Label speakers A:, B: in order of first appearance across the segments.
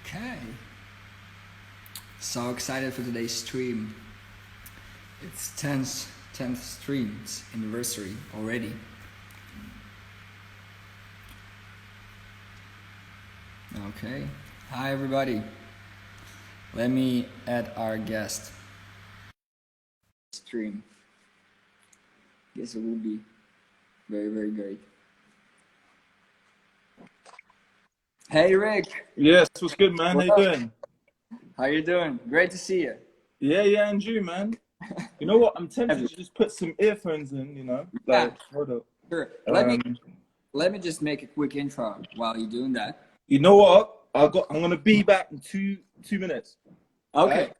A: Okay, so excited for today's stream. It's 10th stream's anniversary already. Okay, hi everybody. Let me add our guest. Stream. Guess it will be very, very great. Hey Rick.
B: Yes, what's good, man? How you doing?
A: How you doing? Great to see you.
B: Yeah, and you, man. You know what? I'm tempted to just put some earphones in,
A: Yeah,
B: hold up.
A: sure.
B: Um,
A: Let me just make a quick intro while you're doing that.
B: you know what? I'm gonna be back in two minutes.
A: Okay,
B: Right?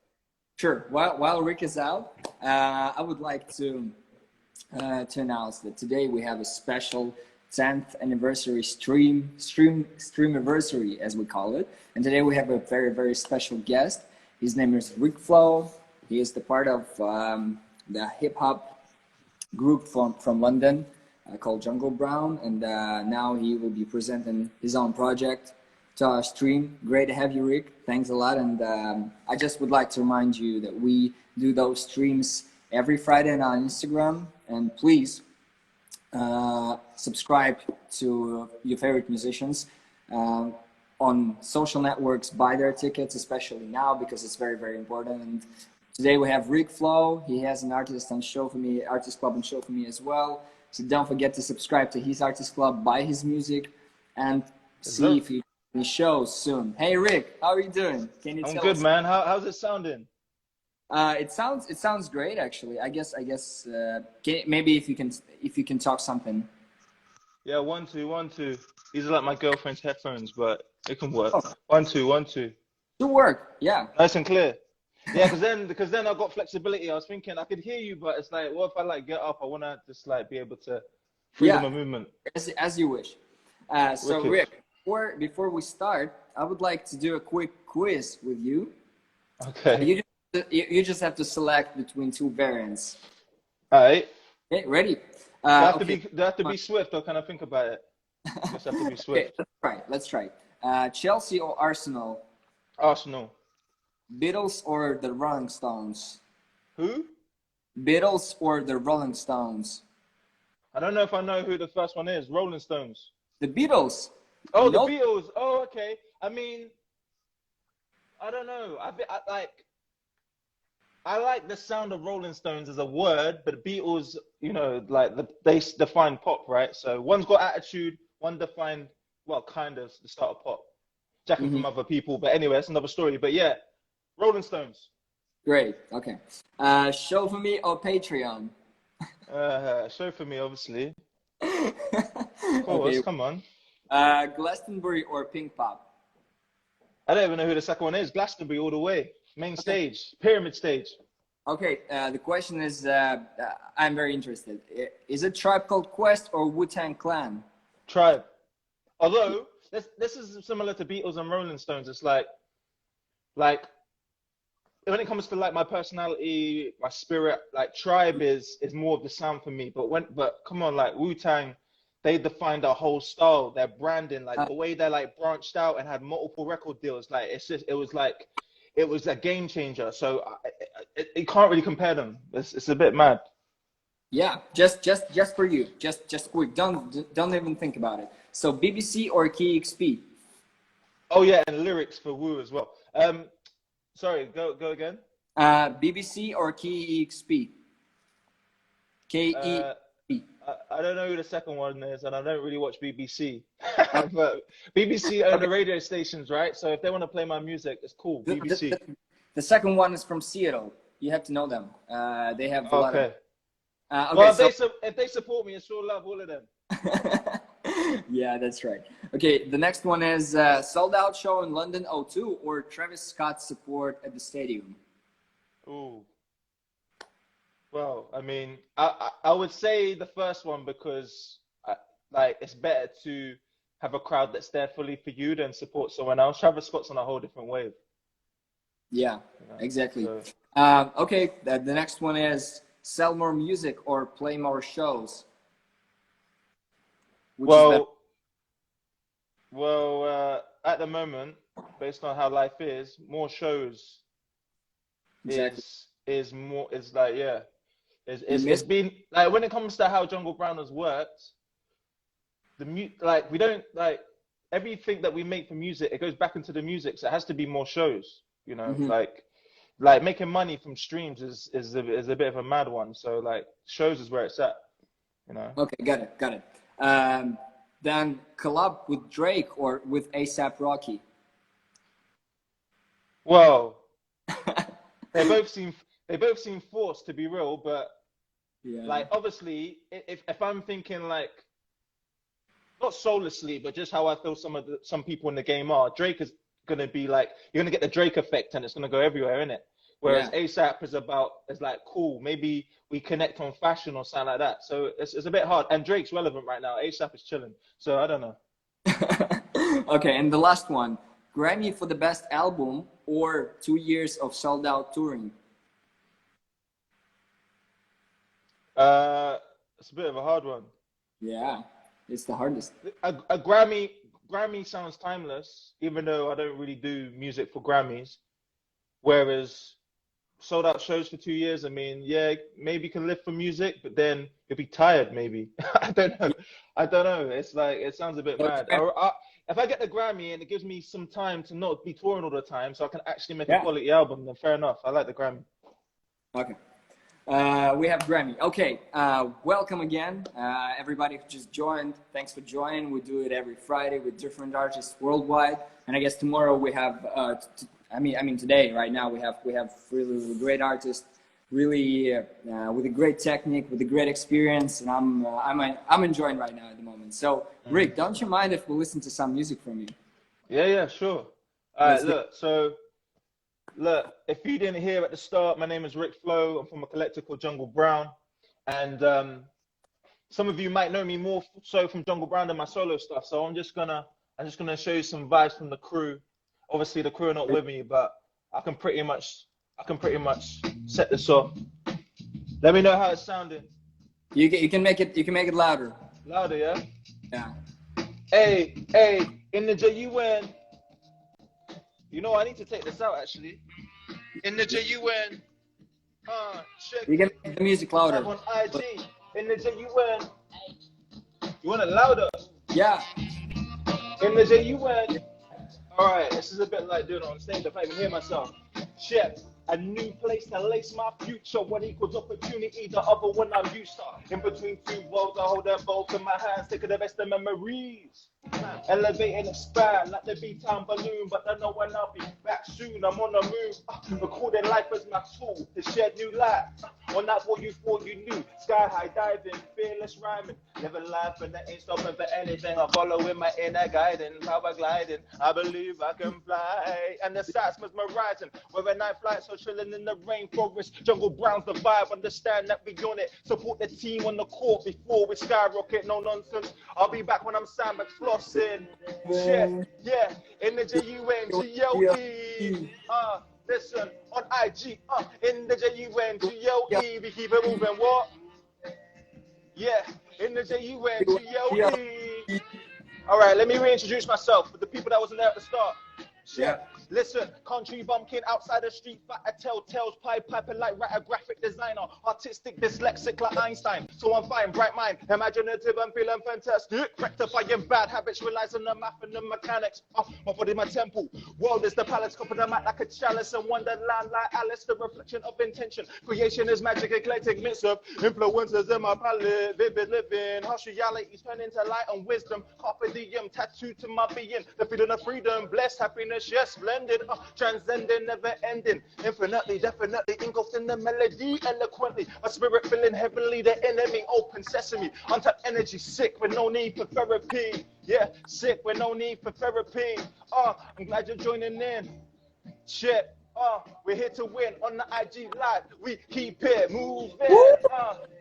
A: sure. While Rick is out, I would like to announce that today we have a special 10th anniversary stream anniversary, as we call it. And today we have a very, very special guest. His name is Ric Flo. He is the part of the hip hop group from London called Jungle Brown, and now he will be presenting his own project to our stream. Great to have you, Rick. Thanks a lot. And I just would like to remind you that we do those streams every Friday on Instagram, and please subscribe to your favorite musicians on social networks. Buy their tickets, especially now, because it's very, very important. And today we have Ric Flo. He has an artist club on Show4u as well. So don't forget to subscribe to his artist club, buy his music, and see if he shows soon. Hey Rick, how are you doing? Can you tell us?
B: I'm good, man. How's it sounding?
A: It sounds great, actually. I guess maybe if you can talk something.
B: Yeah, 1 2 1 2. These are like my girlfriend's headphones, but it can work.
A: Oh,
B: 1 2 1 2.
A: to work, yeah.
B: Nice and clear. Yeah, because then I got flexibility. I was thinking I could hear you, but it's like, what if I like get up? I wanna just like be able to freedom of movement.
A: As you wish. So
B: Wicked.
A: Rick, before we start, I would like to do a quick quiz with you.
B: Okay.
A: You just have to select between two variants.
B: All right.
A: Okay, ready?
B: Do I have
A: Okay.
B: do I have to be swift, or can I think about it? Just have to be swift.
A: Okay, let's try. Chelsea or Arsenal?
B: Arsenal.
A: Beatles or the Rolling Stones?
B: Who?
A: Beatles or the Rolling Stones?
B: I don't know if I know who the first one is. Rolling Stones.
A: The Beatles.
B: Oh,
A: Nope.
B: the Beatles. Oh, okay. I mean, I don't know. I like the sound of Rolling Stones as a word, but Beatles, they define pop, right? So one's got attitude, one defined, well, kind of the start of pop. Jacking from other people, but anyway, that's another story. But yeah, Rolling Stones.
A: Great. Okay. Show4u or Patreon?
B: Show4u, obviously. Of course,
A: Okay.
B: come on.
A: Glastonbury or Pink Pop?
B: I don't even know who the second one is. Glastonbury all the way. Main stage, pyramid stage.
A: Okay, the question is, I'm very interested. Is it Tribe Called Quest or Wu-Tang Clan?
B: Tribe. Although this is similar to Beatles and Rolling Stones. It's like when it comes to like my personality, my spirit, like Tribe is more of the sound for me. But come on, like Wu-Tang, they defined their whole style, their branding, like the way they like branched out and had multiple record deals. Like it was a game changer. So you can't really compare them. It's a bit mad.
A: Yeah, just for you, just quick. Don't even think about it. So BBC or KEXP?
B: Oh yeah, and lyrics for Woo as well. Sorry, go again.
A: BBC or KEXP? KEXP.
B: I don't know who the second one is, and I don't really watch BBC. But BBC own the radio stations, right? So if they want to play my music, it's cool. BBC.
A: The second one is from Seattle. You have to know them. They have a lot of. Okay,
B: well, if they support me, I sure love all of them.
A: Yeah, that's right. Okay, the next one is sold out show in London O2 or Travis Scott support at the stadium.
B: Ooh. Well, I mean, I would say the first one because it's better to have a crowd that's there fully for you than support someone else. Travis Scott's on a whole different wave.
A: Yeah, exactly.
B: So.
A: Okay, the next one is sell more music or play more shows. Which is
B: Well, at the moment, based on how life is, more shows
A: Exactly.
B: is more. It's like, yeah,
A: You
B: it's
A: miss.
B: been like when it comes to how Jungle Brown has worked, like we don't like everything that we make for music. It goes back into the music, so it has to be more shows. You know,
A: Mhm.
B: like making money from streams is a bit of a mad one. So like shows is where it's at. You know.
A: Okay, got it, got it. Then collab with Drake or with ASAP Rocky.
B: Well, they both seem they both seem forced to be real, but
A: Yeah.
B: like obviously, if I'm thinking like not soullessly, but just how I feel some people in the game are, Drake is gonna be like you're gonna get the Drake effect, and it's gonna go everywhere, innit? Whereas
A: Yeah.
B: ASAP is like cool, maybe we connect on fashion or something like that. So it's a bit hard, and Drake's relevant right now. ASAP is chilling, so I don't know.
A: Okay, and the last one, Grammy for the best album or 2 years of sold out touring.
B: It's a bit of a hard one.
A: Yeah, it's the hardest.
B: A Grammy sounds timeless, even though I don't really do music for Grammys. Whereas sold out shows for 2 years, I mean, yeah, maybe you can live for music, but then you'll be tired, maybe. I don't know. I don't know. It's like it sounds a bit mad.
A: Okay.
B: If I get the Grammy and it gives me some time to not be touring all the time, so I can actually make a
A: Yeah.
B: quality album, then fair enough. I like the Grammy.
A: Okay. We have Grammy. Okay. Welcome again, everybody who just joined. Thanks for joining. We do it every Friday with different artists worldwide, and I guess tomorrow we have. I mean, today, right now, we have really great artists, really with a great technique, with a great experience, and I'm enjoying right now at the moment. So, Rick, don't you mind if we listen to some music from you?
B: Yeah, sure. All
A: Let's
B: right, look, if you didn't hear at the start, my name is Ric Flo. I'm from a collective called Jungle Brown. And some of you might know me more so from Jungle Brown than my solo stuff. So I'm just gonna show you some vibes from the crew. Obviously the crew are not with me, but I can pretty much set this off. Let me know how it's sounding.
A: You can make it louder.
B: Louder, yeah?
A: Yeah.
B: Hey, in the JUN. You know, I need to take this out actually. In the JUN. Check
A: You can
B: it.
A: make the music louder.
B: On IG. In the JUN. You want it louder?
A: Yeah.
B: In the JUN. Alright, this is a bit like doing it on stage. I can't even hear myself. Shit. A new place to lace my future. What equals opportunity, the other one I'm used to. In between two worlds, I hold them both in my hands, taking the best of memories. Elevate and expand like the B-Town balloon, but I know when I'll be back soon. I'm on the move, recording life as my tool to shed new light. On that what you thought you knew, sky high diving, fearless rhyming, living life and I ain't stopping for anything. I'm following my inner guidance, power gliding. I believe I can fly, and the sights mesmerizing. We're a night flight, so chilling in the rainforest. Jungle Brown's the vibe, understand that we on it. Support the team on the court before we skyrocket. No nonsense. I'll be back when I'm Sandback flossing. Shit, yeah, in the JUNGLE. Listen, on IG, in the JUNGLE. We keep it moving, what? Yeah, in the JUNGLE. All right, let me reintroduce myself for the people that wasn't there at the start. Shit.
A: Yeah.
B: Listen, country bumpkin outside the street, fat a telltales, piping like writer, graphic designer, artistic, dyslexic like Einstein. So I'm fine, bright mind, imaginative, I'm feeling fantastic. Rectifying bad habits, realizing the math and the mechanics. My body, my temple. World is the palace, cup of the mat like a chalice, and wonderland like Alice, the reflection of intention. Creation is magic, eclectic mix of influences in my palette. Vivid living, harsh realities turn into light and wisdom. Carpe diem, tattooed to my being. The feeling of freedom, blessed happiness, yes, blended, transcending, never ending, infinitely, definitely engulfed in the melody, eloquently, a spirit feeling heavenly, the enemy, open sesame, untapped energy, sick with no need for therapy, yeah, sick with no need for therapy, I'm glad you're joining in, shit, we're here to win on the IG live, we keep it moving,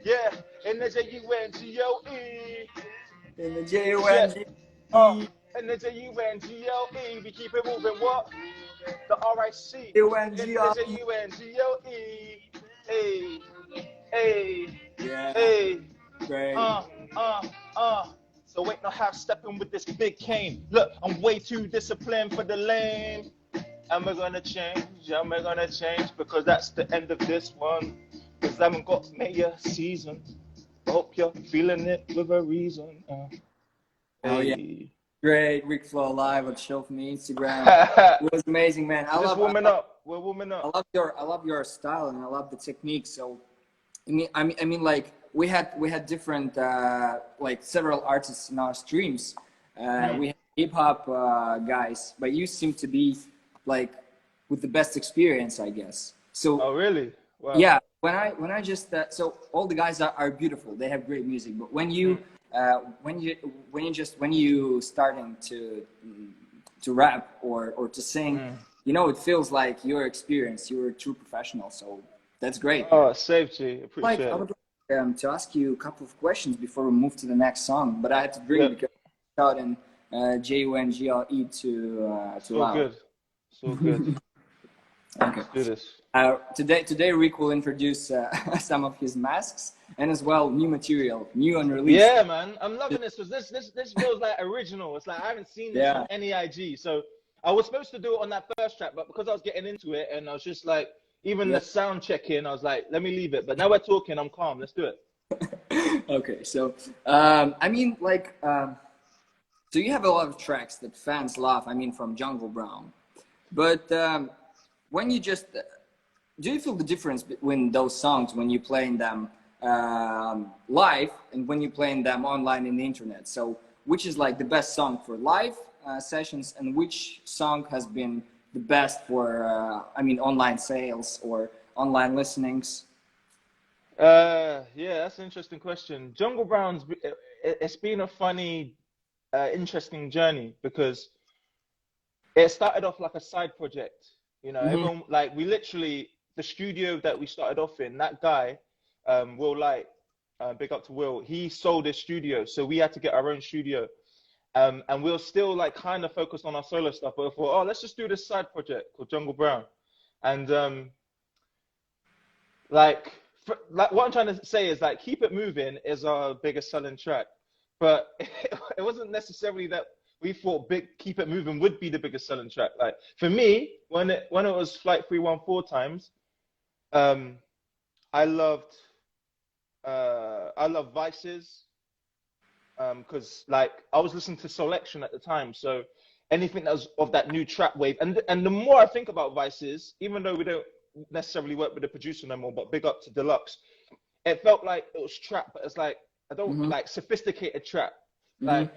B: yeah, in the JUNGLE,
A: In the JUNGLE.
B: in the JUNGLE, we keep it moving, what? The RIC, in the JUNGLE, hey,
A: Yeah.
B: hey,
A: Great.
B: So ain't no half stepping with this big cane. Look, I'm way too disciplined for the lame. And we're gonna change, and we're gonna change, because that's the end of this one. Cause I haven't got Mayor season. Hope you're feeling it with a reason.
A: Oh yeah,
B: Hey.
A: great. Ric Flo live on Show4u Instagram. It was amazing, man.
B: Just warming up. We're warming up.
A: I love your style and I love the technique. So I mean, like we had different like several artists in our streams. We had hip hop guys, but you seem to be like with the best experience, I guess. So
B: Oh really? Wow.
A: yeah, when I just so all the guys are beautiful. They have great music, but when you starting to rap or to sing, you know, it feels like you're experienced. You're a true professional. So that's great.
B: Oh, safety. Appreciate
A: I
B: it.
A: would like to ask you a couple of questions before we move to the next song, but I had to drink because I out in JUNGLE to
B: So
A: loud.
B: good. So good.
A: Okay.
B: Let's do this.
A: Today Rick will introduce some of his masks and as well new material, new unreleased.
B: Yeah, man, I'm loving this because this feels like original. It's like I haven't seen this on any IG. So I was supposed to do it on that first track, but because I was getting into it and I was just like, even the sound check-in, I was like, let me leave it. But now we're talking, I'm calm. Let's do it.
A: Okay, so I mean, like, so you have a lot of tracks that fans love. I mean, from Jungle Brown, but when you just do you feel the difference between those songs when you playing them live and when you playing them online in the internet? So which is like the best song for live sessions and which song has been the best for I mean online sales or online listenings?
B: Yeah, that's an interesting question. Jungle Brown's it's been a funny, interesting journey because it started off like a side project. You know, everyone like we literally the studio that we started off in. That guy, Will Light, big up to Will. He sold his studio, so we had to get our own studio. And we were still like kind of focused on our solo stuff, but I thought, oh, let's just do this side project called Jungle Brown. And like what I'm trying to say is like Keep It Moving is our biggest selling track, but it wasn't necessarily that we thought Keep It Moving would be the biggest selling track. Like for me, when it was Flight 314 times, I loved Vices. Because like I was listening to Selection at the time, so anything that was of that new trap wave, and the more I think about Vices, even though we don't necessarily work with the producer no more, but big up to Deluxe, it felt like it was trap, but it's like I don't like sophisticated trap. Like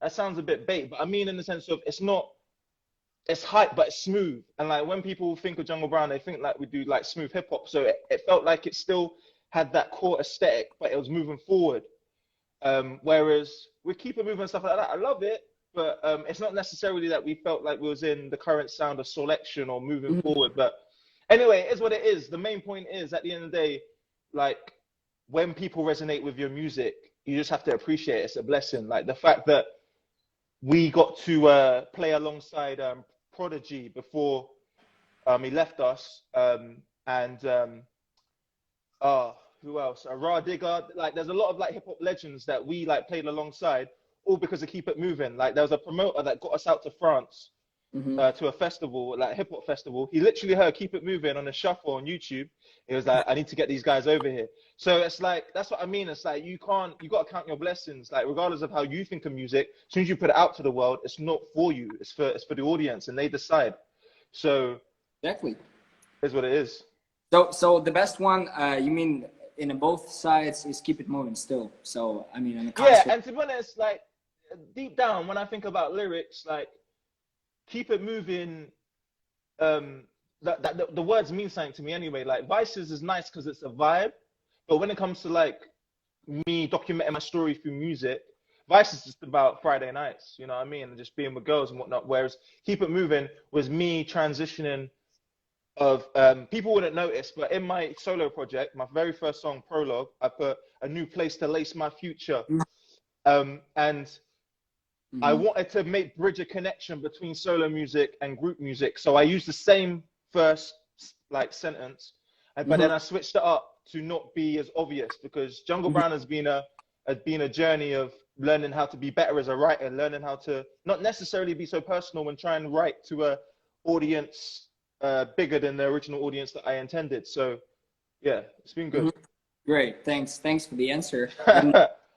B: that sounds a bit bait, but I mean in the sense of it's hype, but it's smooth. And like when people think of Jungle Brown, they think like we do like smooth hip hop. So it felt like it still had that core aesthetic, but it was moving forward. Whereas we Keep It Moving and stuff like that, I love it, but it's not necessarily that we felt like we was in the current sound of Selection or moving forward. But anyway, it is what it is. The main point is at the end of the day, like when people resonate with your music, you just have to appreciate it. It's a blessing. Like the fact that we got to play alongside Prodigy before he left us, who else? Raw Digger. Like, there's a lot of like hip hop legends that we like played alongside, all because of Keep It Moving. Like, there was a promoter that got us out to France to a festival, like hip hop festival. He literally heard Keep It Moving on a shuffle on YouTube. He was like, I need to get these guys over here. So it's like that's what I mean. It's like you got to count your blessings. Like regardless of how you think of music, as soon as you put it out to the world, it's not for you. It's for the audience, and they decide. So
A: Exactly.
B: Is what it is.
A: So the best one, you mean? In both sides is Keep It Moving still. So I mean, in the
B: yeah, and to be honest, like deep down, when I think about lyrics, like Keep It Moving, the words mean something to me anyway. Like Vices is nice because it's a vibe, but when it comes to like me documenting my story through music, Vice is just about Friday nights, you know what I mean, and just being with girls and whatnot. Whereas Keep It Moving was me transitioning. Of people wouldn't notice, but in my solo project, my very first song, Prologue, I put a new place to lace my future, and I wanted to bridge a connection between solo music and group music. So I used the same first like sentence, but then I switched it up to not be as obvious because Jungle Brown has been a journey of learning how to be better as a writer, learning how to not necessarily be so personal when trying to write to a audience bigger than the original audience that I intended. So yeah, it's been good.
A: Great, thanks for the answer. And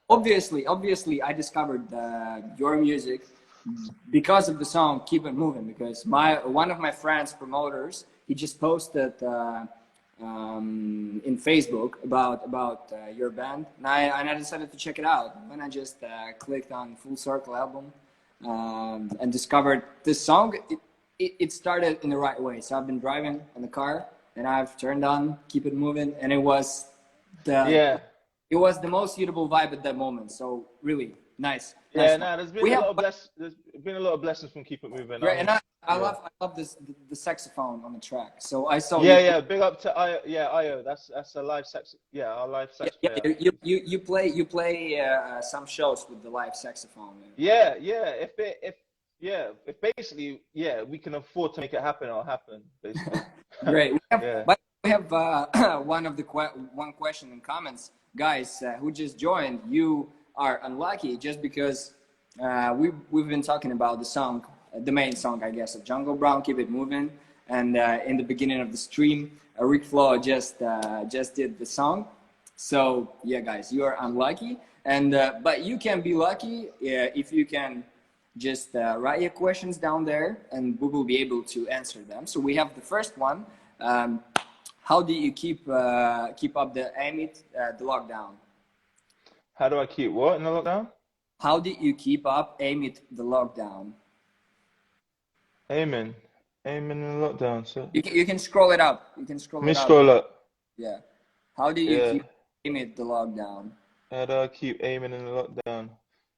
A: obviously, I discovered your music because of the song "Keep It Moving." Because one of my friends, promoters, he just posted in Facebook about your band, and I decided to check it out. And I just clicked on Full Circle album and discovered this song. It started in the right way. So I've been driving in the car, and I've turned on "Keep It Moving," and it was the most suitable vibe at that moment. So really nice.
B: Yeah,
A: nice.
B: no, there's been a lot of blessings from Keep It Moving.
A: Right, and I love the saxophone on the track. So I saw
B: big up to Io. That's a live sax. Yeah, our live sax player.
A: You play some shows with the live saxophone.
B: Yeah. If basically we can afford to make it happen, it'll happen. Basically.
A: Great. We have one question in comments, guys who just joined. You are unlucky just because we've been talking about the song, the main song, I guess, of Jungle Brown, "Keep It Moving," and in the beginning of the stream, Ric Flo just did the song. So yeah, guys, you are unlucky, and but you can be lucky if you can just write your questions down there, and we will be able to answer them. So we have the first one. How do you keep up the amid the lockdown?
B: How do I keep what in the lockdown?
A: How did you keep up amid the lockdown?
B: Aiming in the lockdown. So
A: you can scroll it up. You can scroll it up.
B: Scroll up.
A: Yeah. How do you keep amid the lockdown?
B: How do I keep aiming in the lockdown?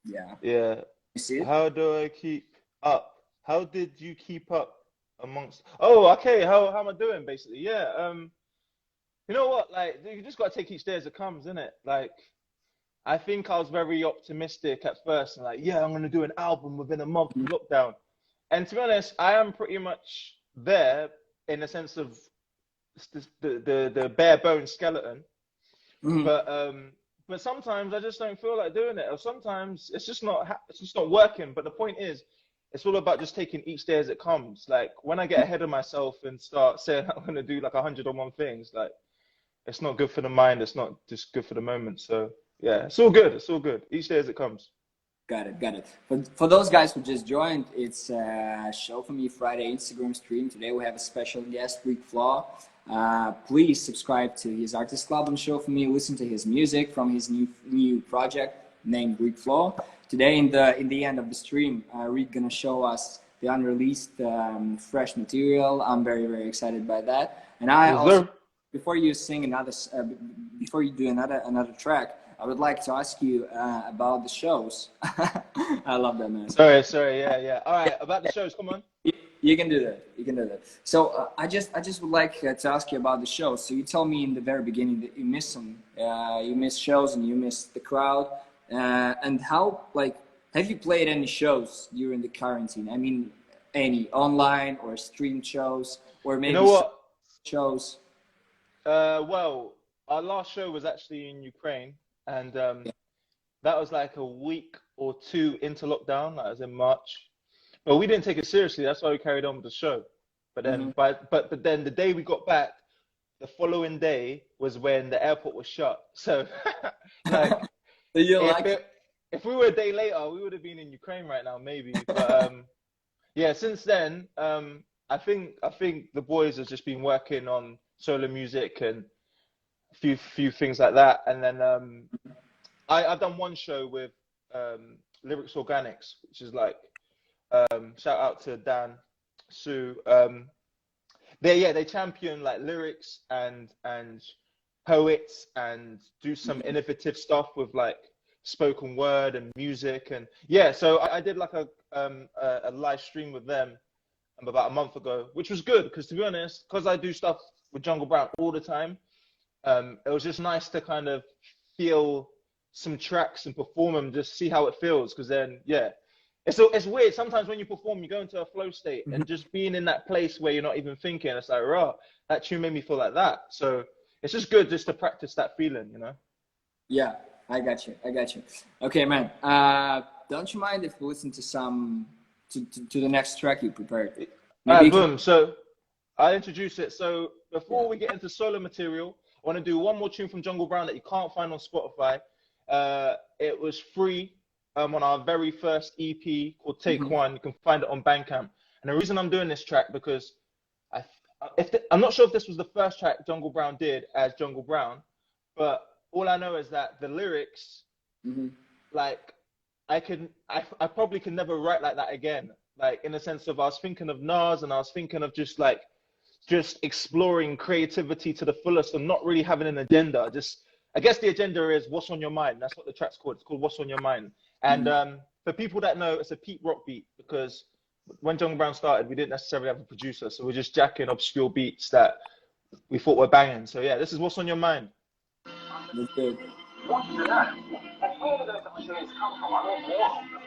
A: Yeah.
B: Yeah.
A: You see it?
B: How do I keep up? How did you keep up amongst? Oh, okay. How am I doing? Basically, yeah. You know what? Like, you just gotta take each day as it comes, innit? Like, I think I was very optimistic at first, and like, yeah, I'm gonna do an album within a month of lockdown. And to be honest, I am pretty much there in the sense of the bare bones skeleton. But sometimes I just don't feel like doing it, or sometimes it's just not working. But the point is, it's all about just taking each day as it comes. Like, when I get ahead of myself and start saying I'm gonna do like 101 things, like, it's not good for the mind. It's not just good for the moment. So yeah, it's all good. It's all good. Each day as it comes.
A: Got it. For those guys who just joined, it's Show4u Friday Instagram stream. Today we have a special guest, Ric Flo. Please subscribe to his artist club on Show4u. Listen to his music from his new project named Ric Flo. Today in the end of the stream, Ric gonna show us the unreleased fresh material. I'm very excited by that. And I also, before you sing before you do another track, I would like to ask you about the shows. I love that, man.
B: Sorry, yeah. All right, about the shows, come on.
A: You can do that. So I just would like to ask you about the shows. So you told me in the very beginning that you miss them. You miss shows and you miss the crowd. And how, like, have you played any shows during the quarantine? I mean, any online or streamed shows, or maybe shows?
B: Well, our last show was actually in Ukraine. And that was like a week or two into lockdown. That was in March. But we didn't take it seriously. That's why we carried on with the show. But then, but then the day we got back, the following day was when the airport was shut. So, like, if we were a day later, we would have been in Ukraine right now, maybe. But yeah, since then, I think the boys have just been working on solo music and few things like that, and then I've done one show with Lyrics Organics, which is like shout out to Dan, Sue. They champion like lyrics and poets and do some innovative stuff with like spoken word and music, and yeah. So I did like a live stream with them about a month ago, which was good because, to be honest, because I do stuff with Jungle Brown all the time. It was just nice to kind of feel some tracks and perform them, just see how it feels. Because then, yeah, it's weird. Sometimes when you perform, you go into a flow state, and just being in that place where you're not even thinking, it's like, raw, that tune made me feel like that. So it's just good just to practice that feeling, you know?
A: Yeah, I got you. I got you. Okay, man. Don't you mind if we listen to some to the next track you prepared?
B: All
A: Maybe
B: right,
A: you can.
B: boom. So I'll introduce it. So
A: Yeah.
B: before we get into solo material, I want to do one more tune from Jungle Brown that you can't find on Spotify. It was free on our very first EP called Take
A: Mhm.
B: One. You can find it on Bandcamp. And the reason I'm doing this track because I'm not sure if this was the first track Jungle Brown did as Jungle Brown, but all I know is that the lyrics,
A: Mhm.
B: like, I probably can never write like that again. Like in the sense of I was thinking of Nas and I was thinking of just exploring creativity to the fullest and not really having an agenda. Just I guess the agenda is what's on your mind. That's what the track's called. It's called What's on Your Mind. And
A: Mhm.
B: for people that know, it's a Pete Rock beat because when Jungle Brown started, we didn't necessarily have a producer, so we're just jacking obscure beats that we thought were banging. So yeah, this is What's on Your Mind.
A: That's good.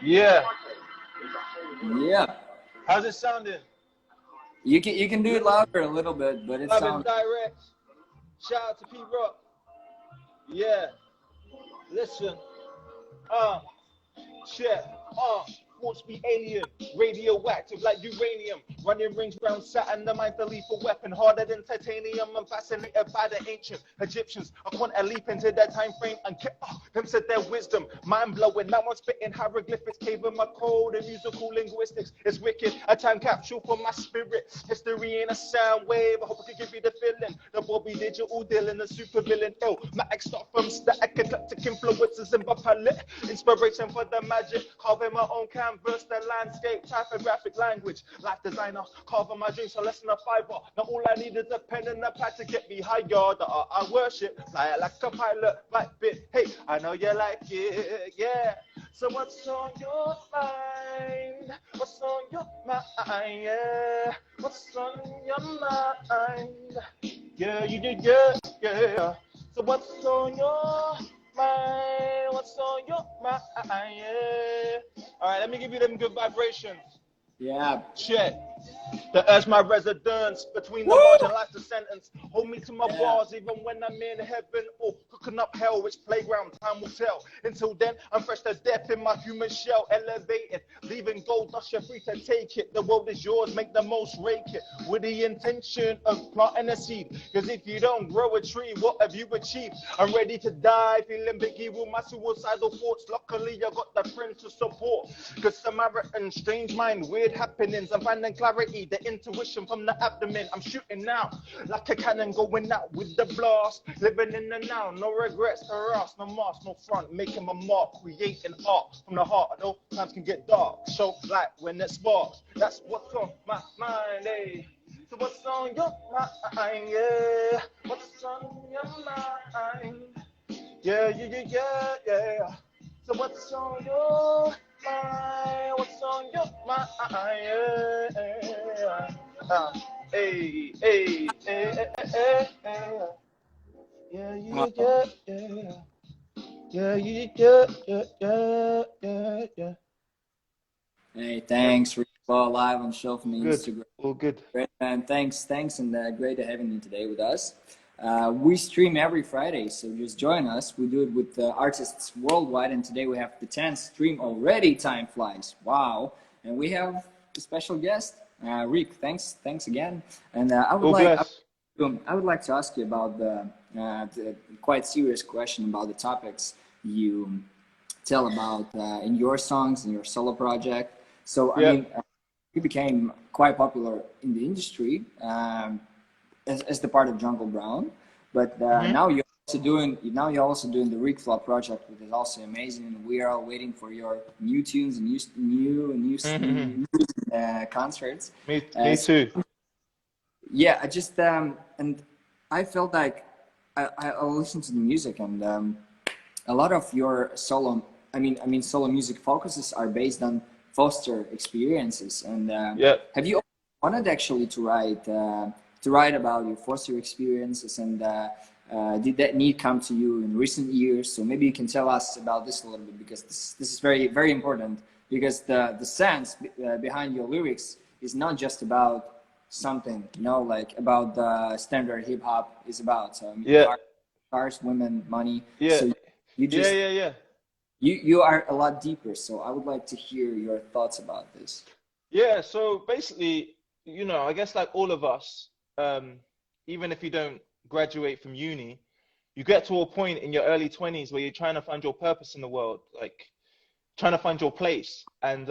B: Yeah.
A: Yeah.
B: How's it sounding?
A: You can do it louder a little bit, but it
B: Live and
A: sounds.
B: direct. Shout out to Pete Rock. Yeah. Listen. Uh. Check. Thoughts be alien, radioactive like uranium. Running rings round Saturn, the mind's a lethal weapon, harder than titanium. I'm fascinated by the ancient Egyptians. I want a leap into their time frame and get them said their wisdom. Mind blowing. Now I'm spitting hieroglyphics, caving my code and musical linguistics. It's wicked. A time capsule for my spirit. History ain't a sound wave. I hope I can give you the feeling. The Bobby digital dealing, the super villain. My ex start from static, eclectic influences in my palette. Inspiration for the magic. Carving my own canvas, the landscape, typographic language. Life designer, carving my dreams, so less than a fiber. Now all I need is a pen and a pad to get me higher. The art I worship, fly it like a pilot, right bit. Hey, I know you like it, yeah. So what's on your mind? What's on your mind? Yeah. What's on your mind? Yeah, you did, yeah. So what's on your mind? What's on your mind? Yeah. All right, let me give you them good vibrations.
A: Yeah.
B: Check. The earth's my residence, between the
A: Woo!
B: margin lies the sentence. Hold me to my
A: Yeah.
B: bars even when I'm in heaven or cooking up hell, which playground time will tell. Until then, I'm fresh as death in my human shell, elevated, leaving gold dust, you're free to take it. The world is yours, make the most, rake it, with the intention of planting a seed. Because if you don't grow a tree, what have you achieved? I'm ready to die, feeling biggie with my suicidal thoughts. Luckily, I got the friends to support. Because Samaritan, strange mind, weird happenings. I'm finding clarity, the intuition from the abdomen. I'm shooting now, like a cannon going out with the blast. Living in the now, no regrets, harass, no mask, no front. Making my mark, creating art from the heart. I know times can get dark, show light when it sparks. That's what's on my mind, eh? So what's on your mind, yeah? What's on your mind? Yeah, yeah, yeah, yeah, yeah. So what's on your mind? What's on your mind? Yeah. Hey, hey, hey, hey, hey. Yeah, yeah,
A: Wow.
B: yeah, yeah. Yeah, yeah, yeah, yeah, yeah, yeah, yeah.
A: Hey,
B: Yeah.
A: thanks, Ric Flo, live on Show from the
B: Good.
A: Instagram.
B: All good.
A: Great, man. Thanks, and great having you today with us. We stream every Friday, so just join us. We do it with artists worldwide, and today we have the 10th stream already. Time flies. Wow. And we have a special guest, Rick. Thanks again. And
B: All blessed.
A: I would like to ask you about the quite serious question about the topics you tell about in your songs, in your solo project. So, I
B: Yeah.
A: mean, you became quite popular in the industry as the part of Jungle Brown, but
B: Mm-hmm.
A: now you're also doing the Ric Flo project, which is also amazing, and we are all waiting for your new tunes and
B: Mm-hmm.
A: new concerts.
B: Me
A: So,
B: too.
A: yeah, I just and I felt like I listened to the music, and a lot of your solo, solo music focuses are based on foster experiences. And
B: Yeah.
A: have you wanted actually to write about your foster experiences? And did that need come to you in recent years? So maybe you can tell us about this a little bit, because this is very, very important, because the sense behind your lyrics is not just about something, like about the standard hip hop is about. So I mean,
B: Yeah.
A: cars, women, money.
B: Yeah.
A: So You
B: Yeah,
A: just
B: yeah, yeah.
A: you are a lot deeper, so I would like to hear your thoughts about this.
B: Yeah, so basically, I guess like all of us, even if you don't graduate from uni, you get to a point in your early 20s where you're trying to find your purpose in the world, like trying to find your place. And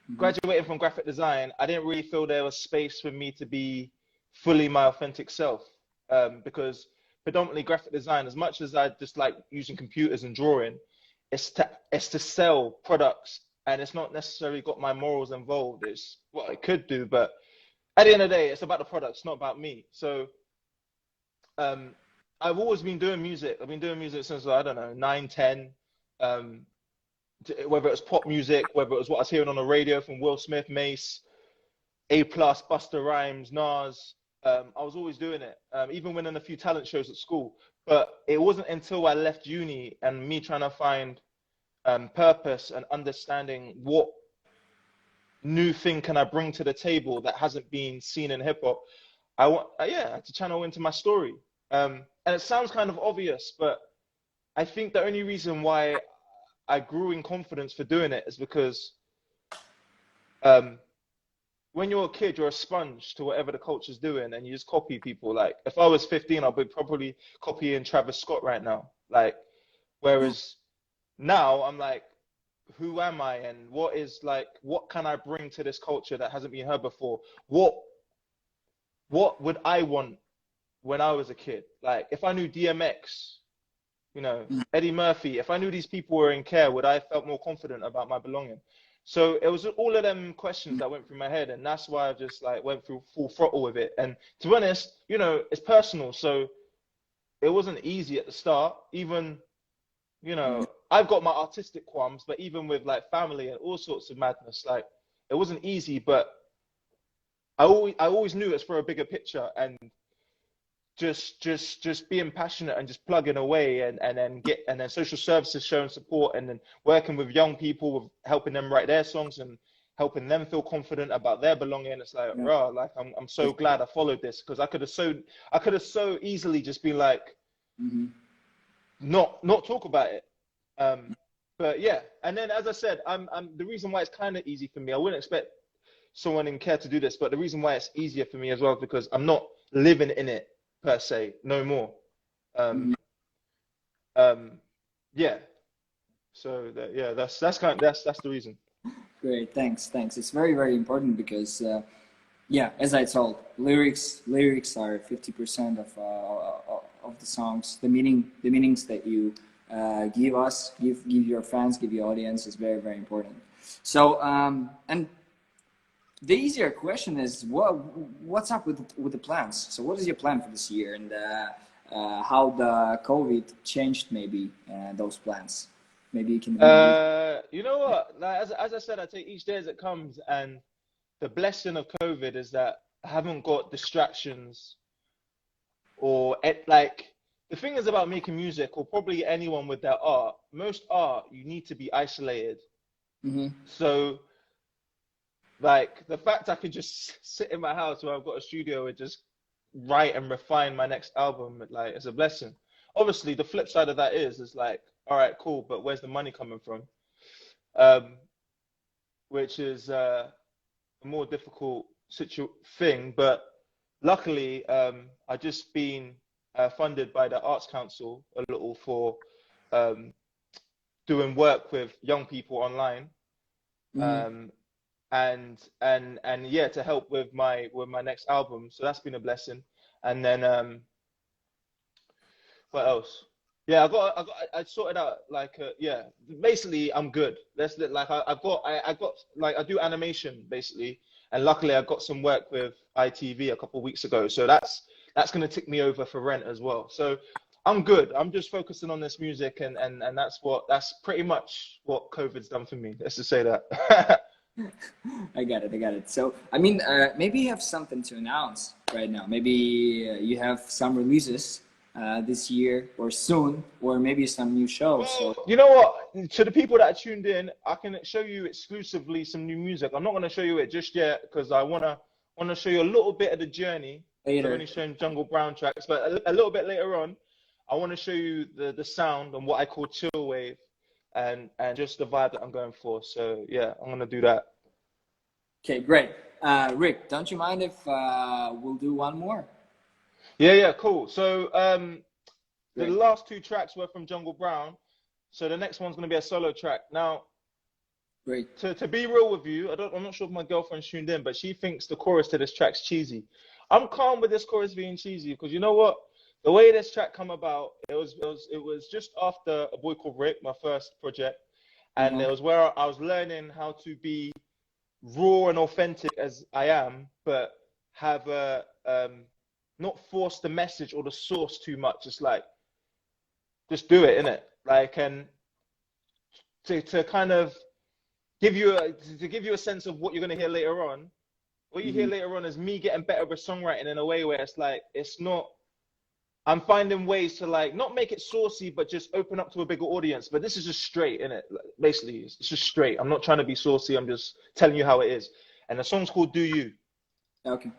A: Hmm.
B: graduating from graphic design, I didn't really feel there was space for me to be fully my authentic self. Because predominantly graphic design, as much as I just like using computers and drawing, it's to sell products, and it's not necessarily got my morals involved. It's what it could do, but at the end of the day, it's about the product, it's not about me. So um, I've always been doing music. I've been doing music since I don't know 9, 10. Um, Whether it was pop music, whether it was what I was hearing on the radio from Will Smith, Mace, A Plus, Busta Rhymes, Nas. I was always doing it, even winning a few talent shows at school. But it wasn't until I left uni and me trying to find purpose and understanding what new thing can I bring to the table that hasn't been seen in hip hop. I had to channel into my story. And it sounds kind of obvious, but I think the only reason why I grew in confidence for doing it is because um, when you're a kid, you're a sponge to whatever the culture's doing, and you just copy people. Like, if I was 15, I'll be probably copying Travis Scott right now. Like, whereas now I'm like, who am I, and what can I bring to this culture that hasn't been heard before? What would I want when I was a kid? Like, if I knew DMX, Eddie Murphy, if I knew these people were in care, would I have felt more confident about my belonging? So it was all of them questions that went through my head, and that's why I just like went through full throttle with it. And to be honest, it's personal, so it wasn't easy at the start. Even, I've got my artistic qualms, but even with like family and all sorts of madness, like it wasn't easy, but I always knew it's for a bigger picture, and just being passionate and just plugging away, and then social services showing support, and then working with young people with helping them write their songs and helping them feel confident about their belonging. It's like,
A: Yeah.
B: rah, like I'm so glad I followed this, because I could have so easily just been like
A: Hmm.
B: not talk about it. But yeah, and then as I said, I'm the reason why it's kind of easy for me. I wouldn't expect someone in care to do this, but the reason why it's easier for me as well is because I'm not living in it per se, no more. Um,
A: Hmm.
B: um, yeah. So yeah, that's the reason.
A: Great, thanks. It's very, very important because, yeah, as I told, lyrics are 50% of the songs. The meanings that you give your fans, give your audience is very, very important. So, and the easier question is what's up with the plans? So, what is your plan for this year, and how the COVID changed maybe those plans? Maybe you can maybe.
B: You know what? Like, as I said, I take each day as it comes, and the blessing of COVID is that I haven't got distractions like the thing is about making music, or probably anyone with their art. Most art, you need to be isolated.
A: Mm-hmm.
B: So like the fact I can just sit in my house where I've got a studio and just write and refine my next album, like it's a blessing. Obviously, the flip side of that is like, all right, cool, but where's the money coming from? Um, which is a more difficult thing. But luckily, I just been funded by the Arts Council a little for um, doing work with young people online,
A: Mm-hmm.
B: um, and yeah, to help with my next album. So that's been a blessing. And then what else? Yeah, I sorted out like yeah. Basically, I'm good. Like I've got like I do animation basically, and luckily I got some work with ITV a couple of weeks ago. So that's gonna tick me over for rent as well. So I'm good. I'm just focusing on this music, and that's pretty much what COVID's done for me. Let's just say that.
A: I got it. I got it. So, I mean, maybe you have something to announce right now. Maybe you have some releases this year or soon, or maybe some new shows.
B: Well,
A: So,
B: you know what? To the people that are tuned in, I can show you exclusively some new music. I'm not going to show you it just yet because I wanna show you a little bit of the journey because I've
A: later.
B: only shown Jungle Brown tracks, but a little bit later on, I want to show you the sound and what I call chill wave, and just the vibe that I'm going for. So yeah, I'm gonna do that.
A: Okay, great. Rick, don't you mind if we'll do one more?
B: Yeah, cool. So the
A: Great.
B: last two tracks were from Jungle Brown. So the next one's gonna be a solo track. Now,
A: Great.
B: to be real with you, I'm not sure if my girlfriend's tuned in, but she thinks the chorus to this track's cheesy. I'm calm with this chorus being cheesy because you know what? The way this track come about, it was just after A Boy Called Rick, my first project, and it was where I was learning how to be raw and authentic as I am, but have not force the message or the source too much. It's like just do it, innit? Like, and to kind of give you a sense of what you're gonna hear later on. What you hear later on is me getting better with songwriting in a way where it's like it's not. I'm finding ways to like not make it saucy, but just open up to a bigger audience. But this is just straight, innit? Basically, it's just straight. I'm not trying to be saucy. I'm just telling you how it is. And the song's called "Do You."
A: Okay,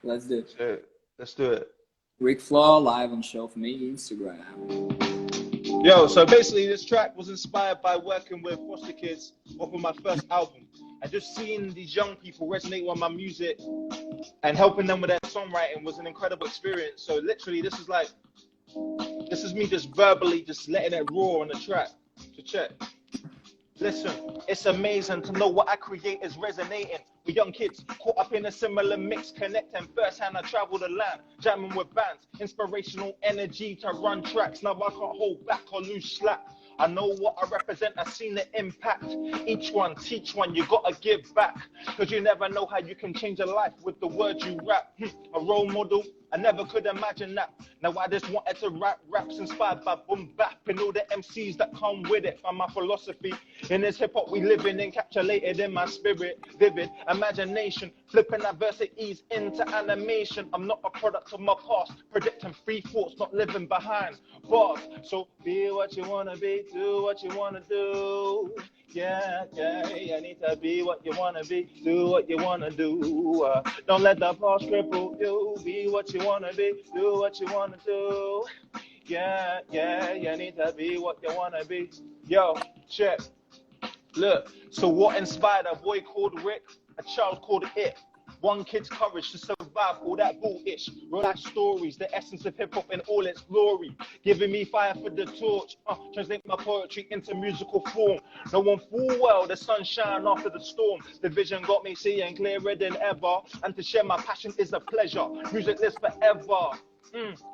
A: let's do it.
B: So, let's do it.
A: Ric Flo live on Show4u Instagram.
B: Yo, so basically this track was inspired by working with foster kids off of my first album and just seeing these young people resonate with my music and helping them with their songwriting was an incredible experience. So literally this is me just verbally just letting it raw on the track. So check. Listen, it's amazing to know what I create is resonating with young kids caught up in a similar mix, connecting firsthand. I travel the land, jamming with bands, inspirational energy to run tracks. Now I can't hold back or lose slack. I know what I represent, I've seen the impact. Each one, teach one, you gotta give back. Cause you never know how you can change a life with the words you rap. A role model, I never could imagine that. Now I just wanted to rap raps inspired by boom bap and all the MCs that come with it. From my philosophy, in this hip hop we live in, encapsulated in my spirit, vivid imagination, flipping adversities into animation. I'm not a product of my past, predicting free thoughts, not living behind bars. So be what you wanna be, do what you wanna do. Yeah, you need to be what you wanna be, do what you wanna do. Don't let the past cripple you, be what you wanna be, do what you wanna do. Yeah, you need to be what you wanna be. Yo, check. Look, so what inspired a boy called Rick, a child called It? One kid's courage to survive all that bullish. Real life stories, the essence of hip hop in all its glory. Giving me fire for the torch. Translate my poetry into musical form. No one full well the sunshine after the storm. The vision got me seeing clearer than ever. And to share my passion is a pleasure. Music lives forever.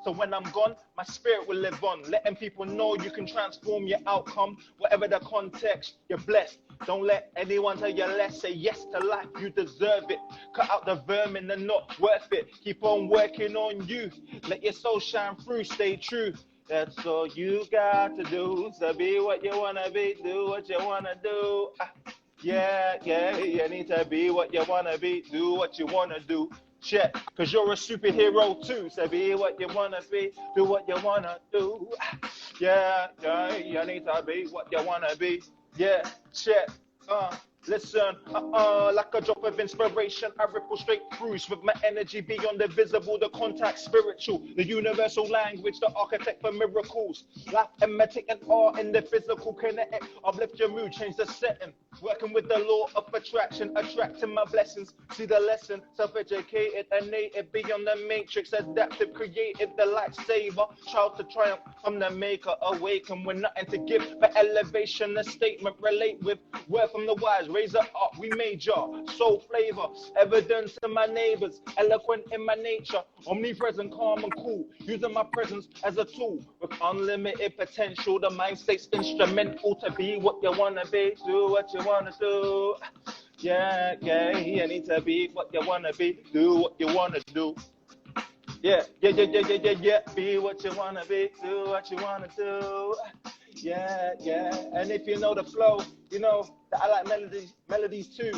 B: So when I'm gone, my spirit will live on. Letting people know you can transform your outcome. Whatever the context, you're blessed. Don't let anyone tell you less. Say yes to life, you deserve it. Cut out the vermin, they're not worth it. Keep on working on you. Let your soul shine through, stay true. That's all you got to do. So be what you wanna be, do what you wanna do. Yeah, you need to be what you wanna be, do what you wanna do. Check, cause you're a superhero too. So be what you wanna be, do what you wanna do. Yeah, you need to be what you wanna be. Yeah, check, listen, like a drop of inspiration, I ripple straight through with my energy beyond the visible, the contact spiritual, the universal language, the architect for miracles. Life emetic and art in the physical kinetic. Uplift your mood, change the setting. Working with the law of attraction, attracting my blessings. See the lesson, self-educated and native, beyond the matrix, adaptive, creative, the lifesaver. Child to triumph, I'm the maker, awaken with nothing to give. For elevation, a statement, relate with word from the wise. Raise up, we major, soul flavor, evidence in my neighbors, eloquent in my nature, omnipresent, calm and cool, using my presence as a tool, with unlimited potential, the mind state's instrumental to be what you wanna be, do what you wanna do. Yeah, you need to be what you wanna be, do what you wanna do. Yeah, be what you wanna be, do what you wanna do. Yeah, and if you know the flow, You know, I like melodies too.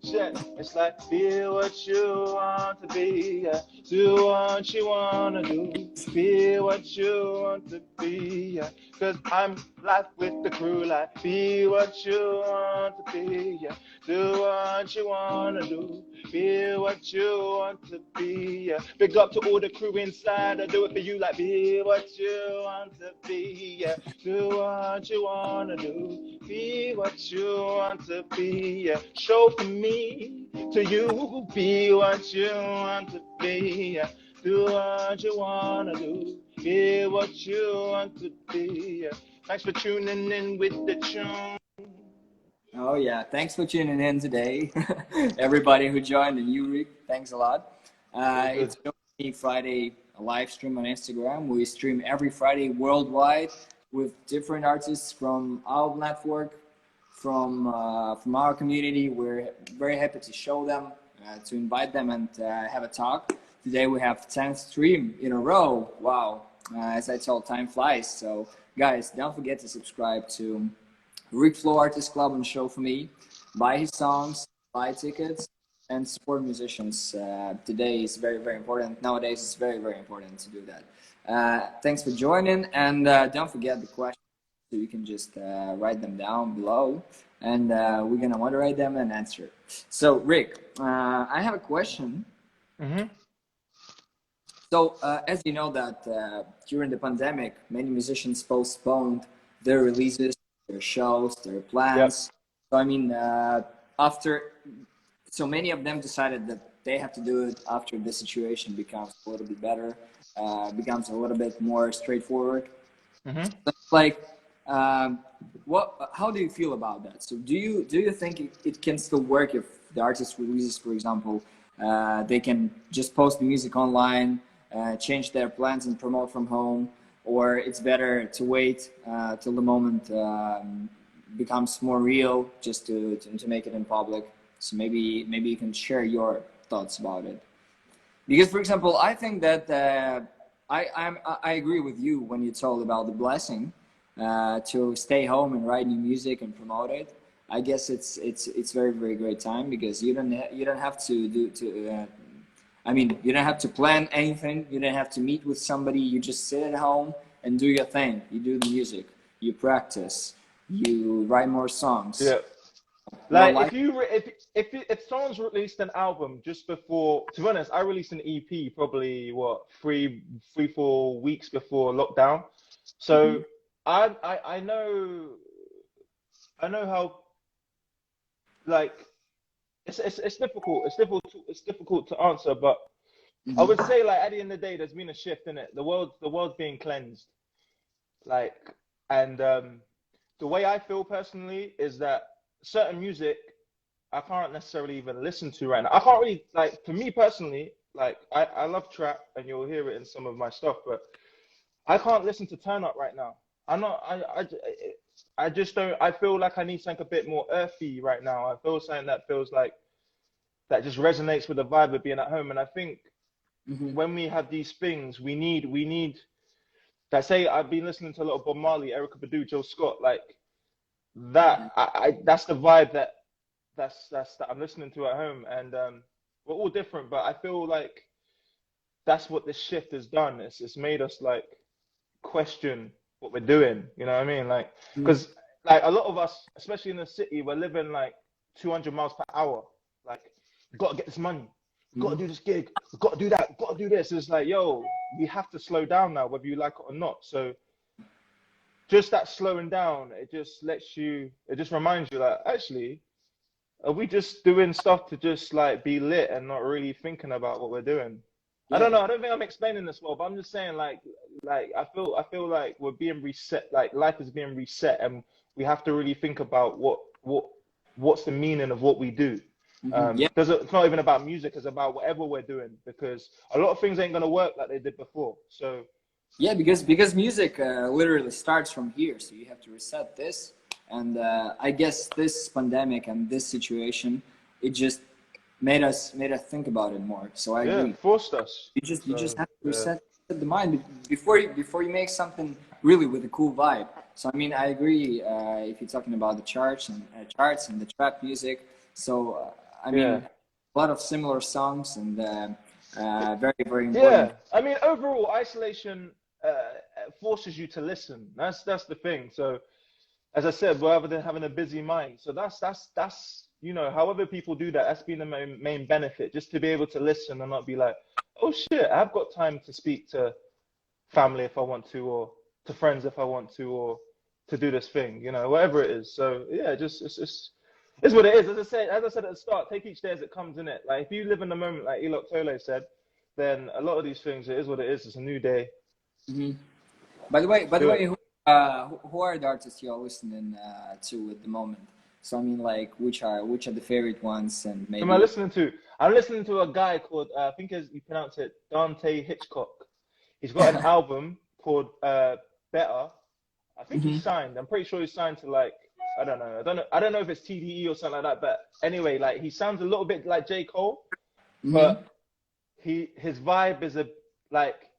B: Shit, it's like be what you want to be, yeah. Do what you wanna do, be what you want to be, yeah. Cause I'm live with the crew, like be what you want to be, yeah. Do what you wanna do, be what you want to be, yeah. Big up to all the crew inside, I do it for you, like be what you want to be, yeah. Do what you wanna do, be what you want to be, yeah. Show for me to you, be what you want to be, yeah. Do what you wanna do, be what you want to be, yeah. Thanks for tuning in with the tune.
A: Oh yeah, thanks for tuning in today. Everybody who joined and you, Rick, thanks a lot. It's Show for Friday live stream on Instagram. We stream every Friday worldwide with different artists from our network, from our community. We're very happy to show them, to invite them and have a talk. Today we have 10th stream in a row. Wow, as I told, time flies. So guys, don't forget to subscribe to Ric Flo Artist Club and Show4u. Buy his songs, buy tickets, and support musicians. Today is very, very important. Nowadays, it's very, very important to do that. Thanks for joining, and don't forget the questions. So you can just write them down below, and we're gonna moderate them and answer. So, Rick, I have a question.
B: Mm-hmm.
A: So, as you know that during the pandemic, many musicians postponed their releases, their shows, their plans. Yep. So I mean, so many of them decided that they have to do it after the situation becomes a little bit better, becomes a little bit more straightforward.
B: Mm-hmm.
A: Like, how do you feel about that? So do you think it can still work if the artist releases, for example, they can just post music online, change their plans and promote from home? Or it's better to wait till the moment becomes more real, just to make it in public. So maybe you can share your thoughts about it. Because, for example, I think that I agree with you when you told about the blessing to stay home and write new music and promote it. I guess it's very, very great time, because you don't have to I mean, you don't have to plan anything. You don't have to meet with somebody. You just sit at home and do your thing. You do the music. You practice. You write more songs.
B: Yeah. Like if someone's released an album just before, to be honest, I released an EP probably what 3-4 weeks before lockdown. So I know how, like, it's difficult. It's difficult to answer, but I would say, like, at the end of the day, there's been a shift in it. The world's being cleansed. Like, and the way I feel personally is that certain music I can't necessarily even listen to right now. I can't really, like, for me personally, like, I love trap, and you'll hear it in some of my stuff, but I can't listen to Turn Up right now. I just don't. I feel like I need something a bit more earthy right now. I feel something that feels like that just resonates with the vibe of being at home. And I think when we have these things, we need. That say, I've been listening to a lot of Bob Marley, Erykah Badu, Joe Scott, like that. That's the vibe that I'm listening to at home. And we're all different, but I feel like that's what this shift has done. It's made us, like, question what we're doing, you know what I mean? Like, because like a lot of us, especially in the city, we're living like 200 miles per hour. Like, we've got to get this money, we've got to do this gig, we've got to do that, we've got to do this. It's like, yo, we have to slow down now, whether you like it or not. So just that slowing down, it just reminds you, like, actually, are we just doing stuff to just, like, be lit and not really thinking about what we're doing? Yeah. I don't know. I don't think I'm explaining this well, but I'm just saying, like I feel like we're being reset. Like, life is being reset, and we have to really think about what's the meaning of what we do. Because it's not even about music; it's about whatever we're doing. Because a lot of things ain't gonna work like they did before. So
A: yeah, because music literally starts from here. So you have to reset this, and I guess this pandemic and this situation, it just made us think about it more. So I agree.
B: Forced us.
A: You just have to reset the mind before you make something really with a cool vibe. So I mean, I agree. If you're talking about the charts and the trap music, so I mean,
B: Yeah.
A: a lot of similar songs and very very important.
B: Yeah, I mean, overall, isolation forces you to listen. That's the thing. So, as I said, rather than having a busy mind, so that's you know, however people do that, that's been the main benefit, just to be able to listen and not be like, oh shit, I've got time to speak to family if I want to, or to friends if I want to, or to do this thing, you know, whatever it is. So yeah, just it's what it is. As I said at the start, take each day as it comes in it. Like if you live in the moment, like Elok Tole said, then a lot of these things, it is what it is. It's a new day.
A: Hmm. By the
B: Do
A: way,
B: it.
A: who are the artists you're listening to at the moment? So I mean, like, which are the favorite ones, and
B: Who am I
A: maybe.
B: listening to? I'm listening to a guy called, I think as you pronounce it, Dante Hitchcock. He's got an album called Better. I think he's
A: Hmm.
B: signed. I'm pretty sure he's signed to like, I don't know. I don't know if it's TDE or something like that. But anyway, like he sounds a little bit like J. Cole,
A: Hmm.
B: but his vibe is a like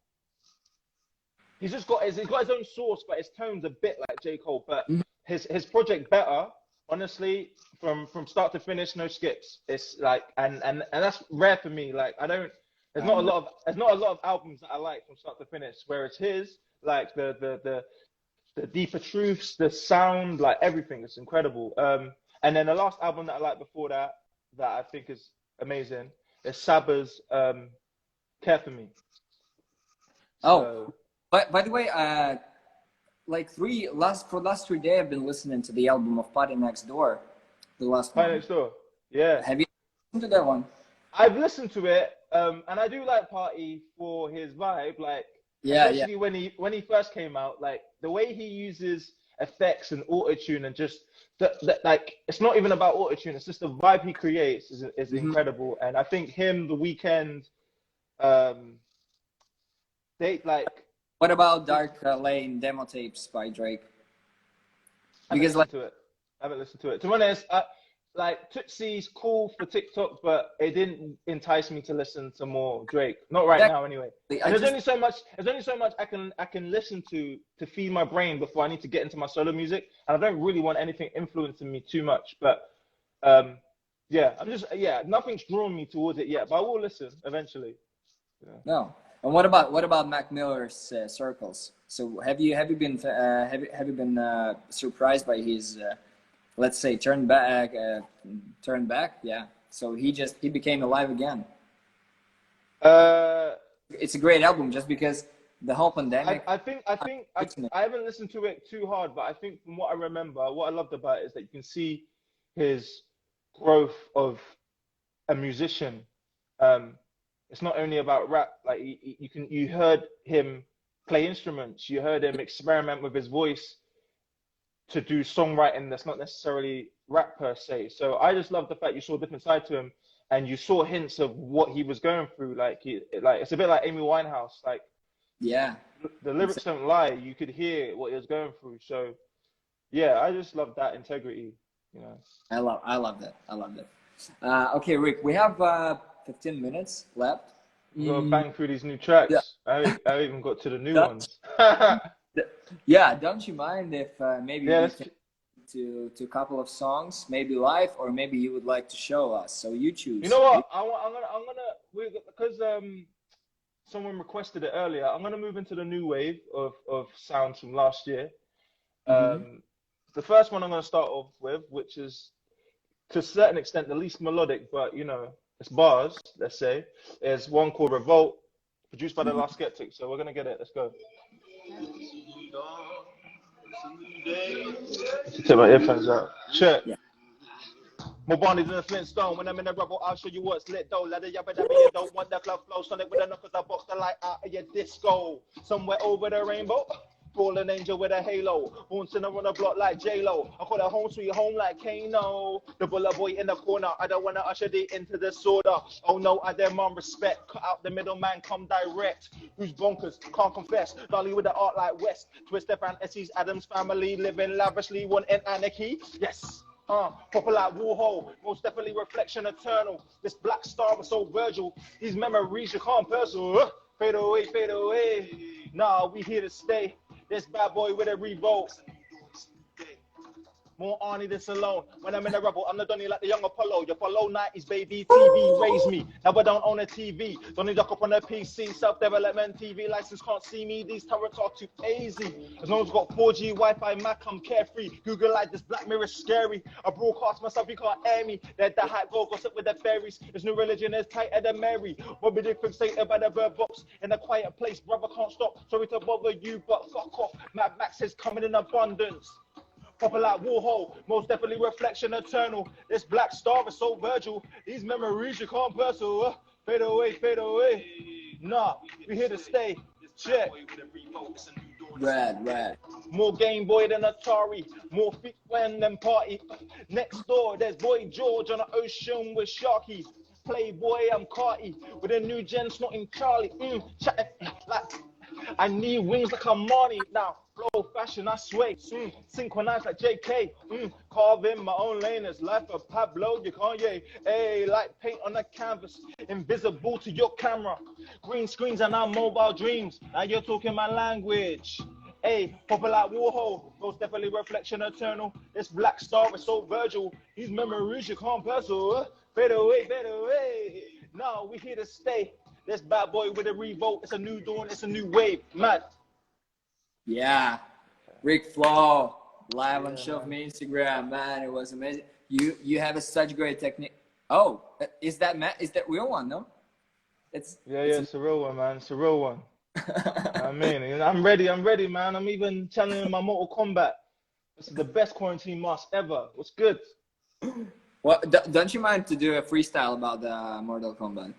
B: he's got his own source, but his tone's a bit like J. Cole. But his project Better, honestly, from start to finish, no skips. It's like and that's rare for me. Like I don't
A: Um,
B: there's not a lot of albums that I like from start to finish. Whereas his, like the deeper truths, the sound, like everything is incredible. And then the last album that I liked before that, that I think is amazing, is Saba's Care for Me.
A: oh,
B: So
A: by the way, like for the last 3 days, I've been listening to the album of Party Next Door, the last
B: Pie
A: one.
B: Next Door, yeah,
A: Have you listened to that one?
B: I've listened to it, and I do like Party for his vibe, like
A: Yeah, yeah.
B: especially when he first came out, like the way he uses effects and autotune and just like it's not even about autotune, it's just the vibe he creates is
A: Hmm.
B: incredible. And I think him, The Weeknd, um, they like
A: What about Dark Lane demo tapes by Drake?
B: I haven't
A: Because like,
B: listened to it. I haven't listened to it. To be honest, like Tootsie's cool for TikTok, but it didn't entice me to listen to more Drake. Not right now, anyway.
A: exactly,
B: And
A: I
B: there's
A: just
B: only so much. There's only so much I can listen to feed my brain before I need to get into my solo music. And I don't really want anything influencing me too much. But um, yeah, nothing's drawn me towards it yet. But I will listen eventually. Yeah.
A: no. And what about Mac Miller's Circles? So have you been surprised by his let's say turn back? Yeah. So he became alive again.
B: Uh,
A: It's a great album just because the whole pandemic.
B: I haven't listened to it too hard, but I think from what I remember, what I loved about it is that you can see his growth of a musician. It's not only about rap. Like you heard him play instruments, you heard him experiment with his voice to do songwriting that's not necessarily rap per se. So I just love the fact you saw a different side to him, and you saw hints of what he was going through. Like it's a bit like Amy Winehouse. Like
A: Yeah.
B: the lyrics don't lie. You could hear what he was going through. So yeah, I just love that integrity. You know.
A: I love that. I love that. Okay, Rick, we have 15 minutes left.
B: I'm gonna
A: Mm,
B: bang through these new
A: yeah.
B: tracks. I haven't even got to the new
A: Don't,
B: ones.
A: yeah, don't you mind if maybe
B: Yeah,
A: we can to a couple of songs, maybe live, or maybe you would like to show us. So you
B: you
A: choose.
B: know what? I'm gonna because someone requested it earlier. I'm gonna move into the new wave of sounds from last year.
A: Mm-hmm.
B: The first one I'm gonna start off with, which is to a certain extent the least melodic, but you know it's bars. Let's say is one called Revolt, produced by the
A: Mm-hmm.
B: Last Skeptic. So we're gonna get it. Let's go. To take my earphones out. Check.
A: Yeah.
B: More Barney's than a Flintstone. When I'm in the rubble, I'll show you what's lit though. Ladder yabba dabba, you don't want the club flow. Sonic with the knuckles, I box the light out of your disco. Somewhere over the rainbow. Fallen angel with a halo. Born sinner on the block like J-Lo. I call it home sweet home like Kano. The bullet boy in the corner. I don't want to usher thee into disorder. Oh no, I demand respect. Cut out the middleman, come direct. Who's bonkers? Can't confess. Dolly with the art like West. Twister fantasies, Adams family. Living lavishly, wanting anarchy. Yes. Proper like Warhol, most definitely reflection eternal. This black star was so Virgil, these memories you can't personal. Fade away, fade away. Nah, we here to stay. This bad boy with a revolt. More Arnie than Salone. When I'm in a rebel, I'm the Donny like the young Apollo. Your follow 90s, baby. TV raised me. Now I don't own a TV. Don't need to up on a PC. Self-development TV license can't see me. These turrets are too easy. As long as I've got 4G, Wi-Fi, Mac, I'm carefree. Google like this Black Mirror scary. I broadcast myself, you can't air me. Let the hat go sit with the fairies. This new religion is tighter than Mary. What be fixated by the verb box in a quiet place. Brother can't stop. Sorry to bother you, but fuck off. Mad Max is coming in abundance. Proper like Warhol, most definitely reflection eternal. This black star is so Virgil. These memories you can't pursue. Fade away, fade away. Nah, we here to stay. Check.
A: Red.
B: More Game Boy than Atari. More fit than party. Next door, there's Boy George on the ocean with Sharky. Playboy, I'm Carty. With a new gen snorting Charlie. Chatting like I need wings like Armani. Now, flow fashion, I sway. Synchronized like JK. Carving my own lane. It's life of Pablo, you Kanye. Hey, like paint on a canvas. Invisible to your camera. Green screens and our mobile dreams. Now you're talking my language. Hey, proper like Warhol. Most definitely reflection eternal. This black star is so Virgil. These memories you can't pursue. Fade away, fade away. No, we here to stay. This bad boy with a revolt. It's a new dawn. It's a new wave. Mad.
A: Yeah, Ric Flo live on Show4u Instagram, man, it was amazing. You have a such great technique. Oh, is that real one? No, it's
B: a real one, man. It's a real one. I mean, I'm ready, man. I'm even channeling my Mortal Kombat. This is the best quarantine mask ever. What's good?
A: Well, don't you mind to do a freestyle about the Mortal Kombat?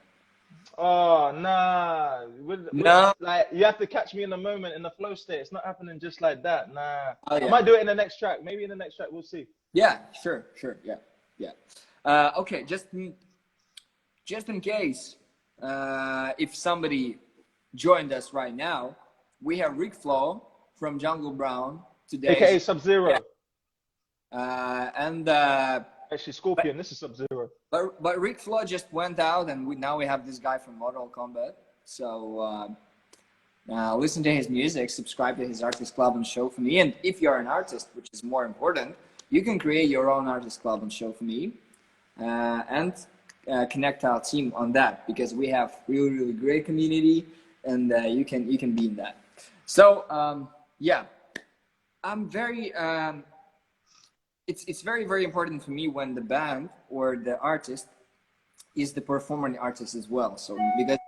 B: Oh, nah.
A: No.
B: Like, you have to catch me in the moment, in the flow state. It's not happening just like that. Nah.
A: Oh, yeah.
B: I might do it in the next track. Maybe in the next track, we'll see.
A: Yeah, sure. Yeah. Okay, just in case, if somebody joined us right now, we have Ric Flo from Jungle Brown today.
B: AKA Sub-Zero.
A: Yeah. And
B: actually, Scorpion, this is Sub-Zero.
A: But Ric Flo just went out, and now we have this guy from Mortal Kombat. So listen to his music, subscribe to his artist club on Show4u. And if you're an artist, which is more important, you can create your own artist club on Show4u and connect our team on that, because we have really great community, and you can be in that. So yeah, I'm very. It's very important for me when the band or the artist is the performing artist as well. So because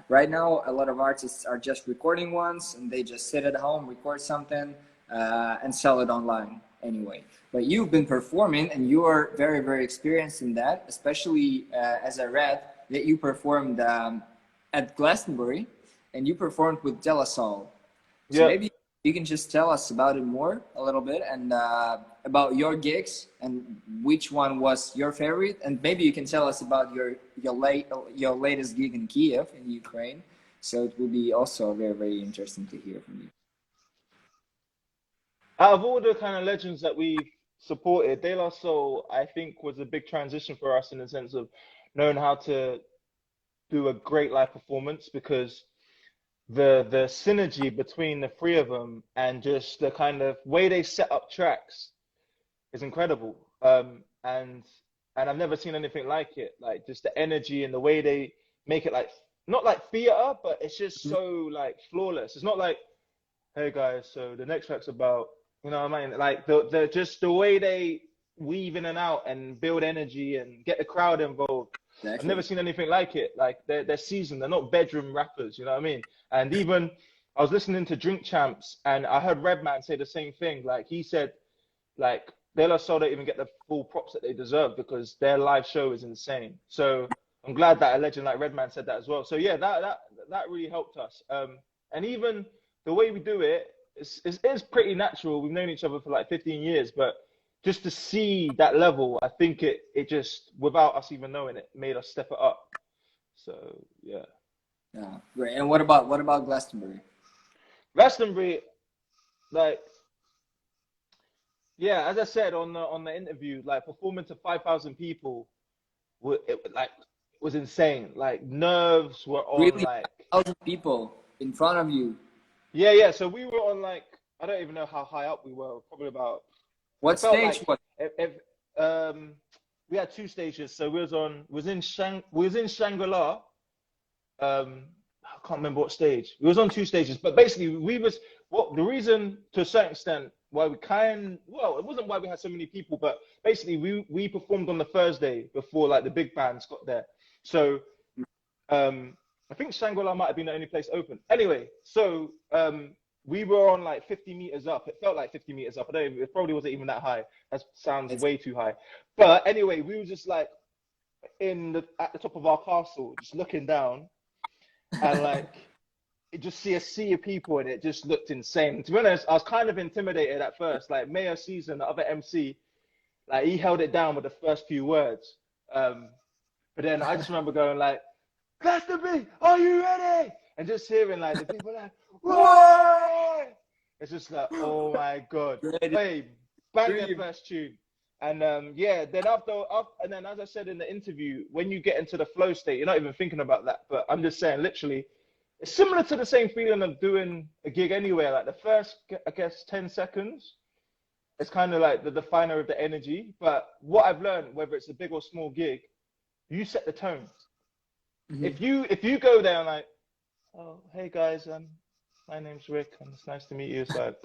A: right now a lot of artists are just recording once, and they just sit at home, record something, and sell it online anyway. But you've been performing, and you are very experienced in that, especially as I read that you performed at Glastonbury, and you performed with De La Soul. So maybe you can just tell us about it more a little bit, and about your gigs, and which one was your favorite, and maybe you can tell us about your latest gig in Kiev in Ukraine. So it will be also very interesting to hear from you.
B: Out of all the kind of legends that we've supported, De La Soul, I think, was a big transition for us in the sense of knowing how to do a great live performance, because the synergy between the three of them and just the kind of way they set up tracks is incredible. And I've never seen anything like it. Like, just the energy and the way they make it, like, not like theater, but it's just so like flawless. It's not like, hey guys, so the next track's about, you know what I mean? Like the just the way they weave in and out and build energy and get the crowd involved. Exactly. I've never seen anything like it. Like, they're seasoned. They're not bedroom rappers, you know what I mean? And even I was listening to Drink Champs, and I heard Redman say the same thing. Like, he said, like, De La Soul don't even get the full props that they deserve, because their live show is insane. So I'm glad that a legend like Redman said that as well. So yeah, that really helped us. And even the way we do it is pretty natural. We've known each other for like 15 years, but just to see that level, I think it just, without us even knowing it, made us step it up. So yeah.
A: Yeah, great. And what about Glastonbury?
B: Glastonbury, like, yeah, as I said on the interview, like, performing to 5,000 people, was insane. Like, nerves were on,
A: really?
B: like
A: 5,000 people in front of you.
B: Yeah. So we were on like, I don't even know how high up we were. Probably about.
A: What
B: It felt
A: stage
B: like
A: was?
B: if we had two stages. So we was in Shangri-La. I can't remember what stage. We was on two stages, but basically we was the reason to a certain extent why it wasn't why we had so many people, but basically we performed on the Thursday before like the big bands got there. So I think Shangri-La might have been the only place open. Anyway, so we were on like 50 meters up. It felt like 50 meters up. It probably wasn't even that high. That sounds way too high. But anyway, we were just like at the top of our castle, just looking down, and like it just see a sea of people, and it just looked insane. To be honest, I was kind of intimidated at first. Like Mayor Season, the other MC, like he held it down with the first few words. But then I just remember going like, Glastonbury, B, are you ready? And just hearing like the people like, whoa! It's just like, oh my God. Hey, bang their first tune. And then and then as I said in the interview, when you get into the flow state, you're not even thinking about that. But I'm just saying, literally, it's similar to the same feeling of doing a gig anywhere. Like the first, I guess, 10 seconds, it's kind of like the definer of the energy. But what I've learned, whether it's a big or small gig, you set the tone. Mm-hmm. If you go there and like, oh, hey guys, my name's Rick, and it's nice to meet you. It's like,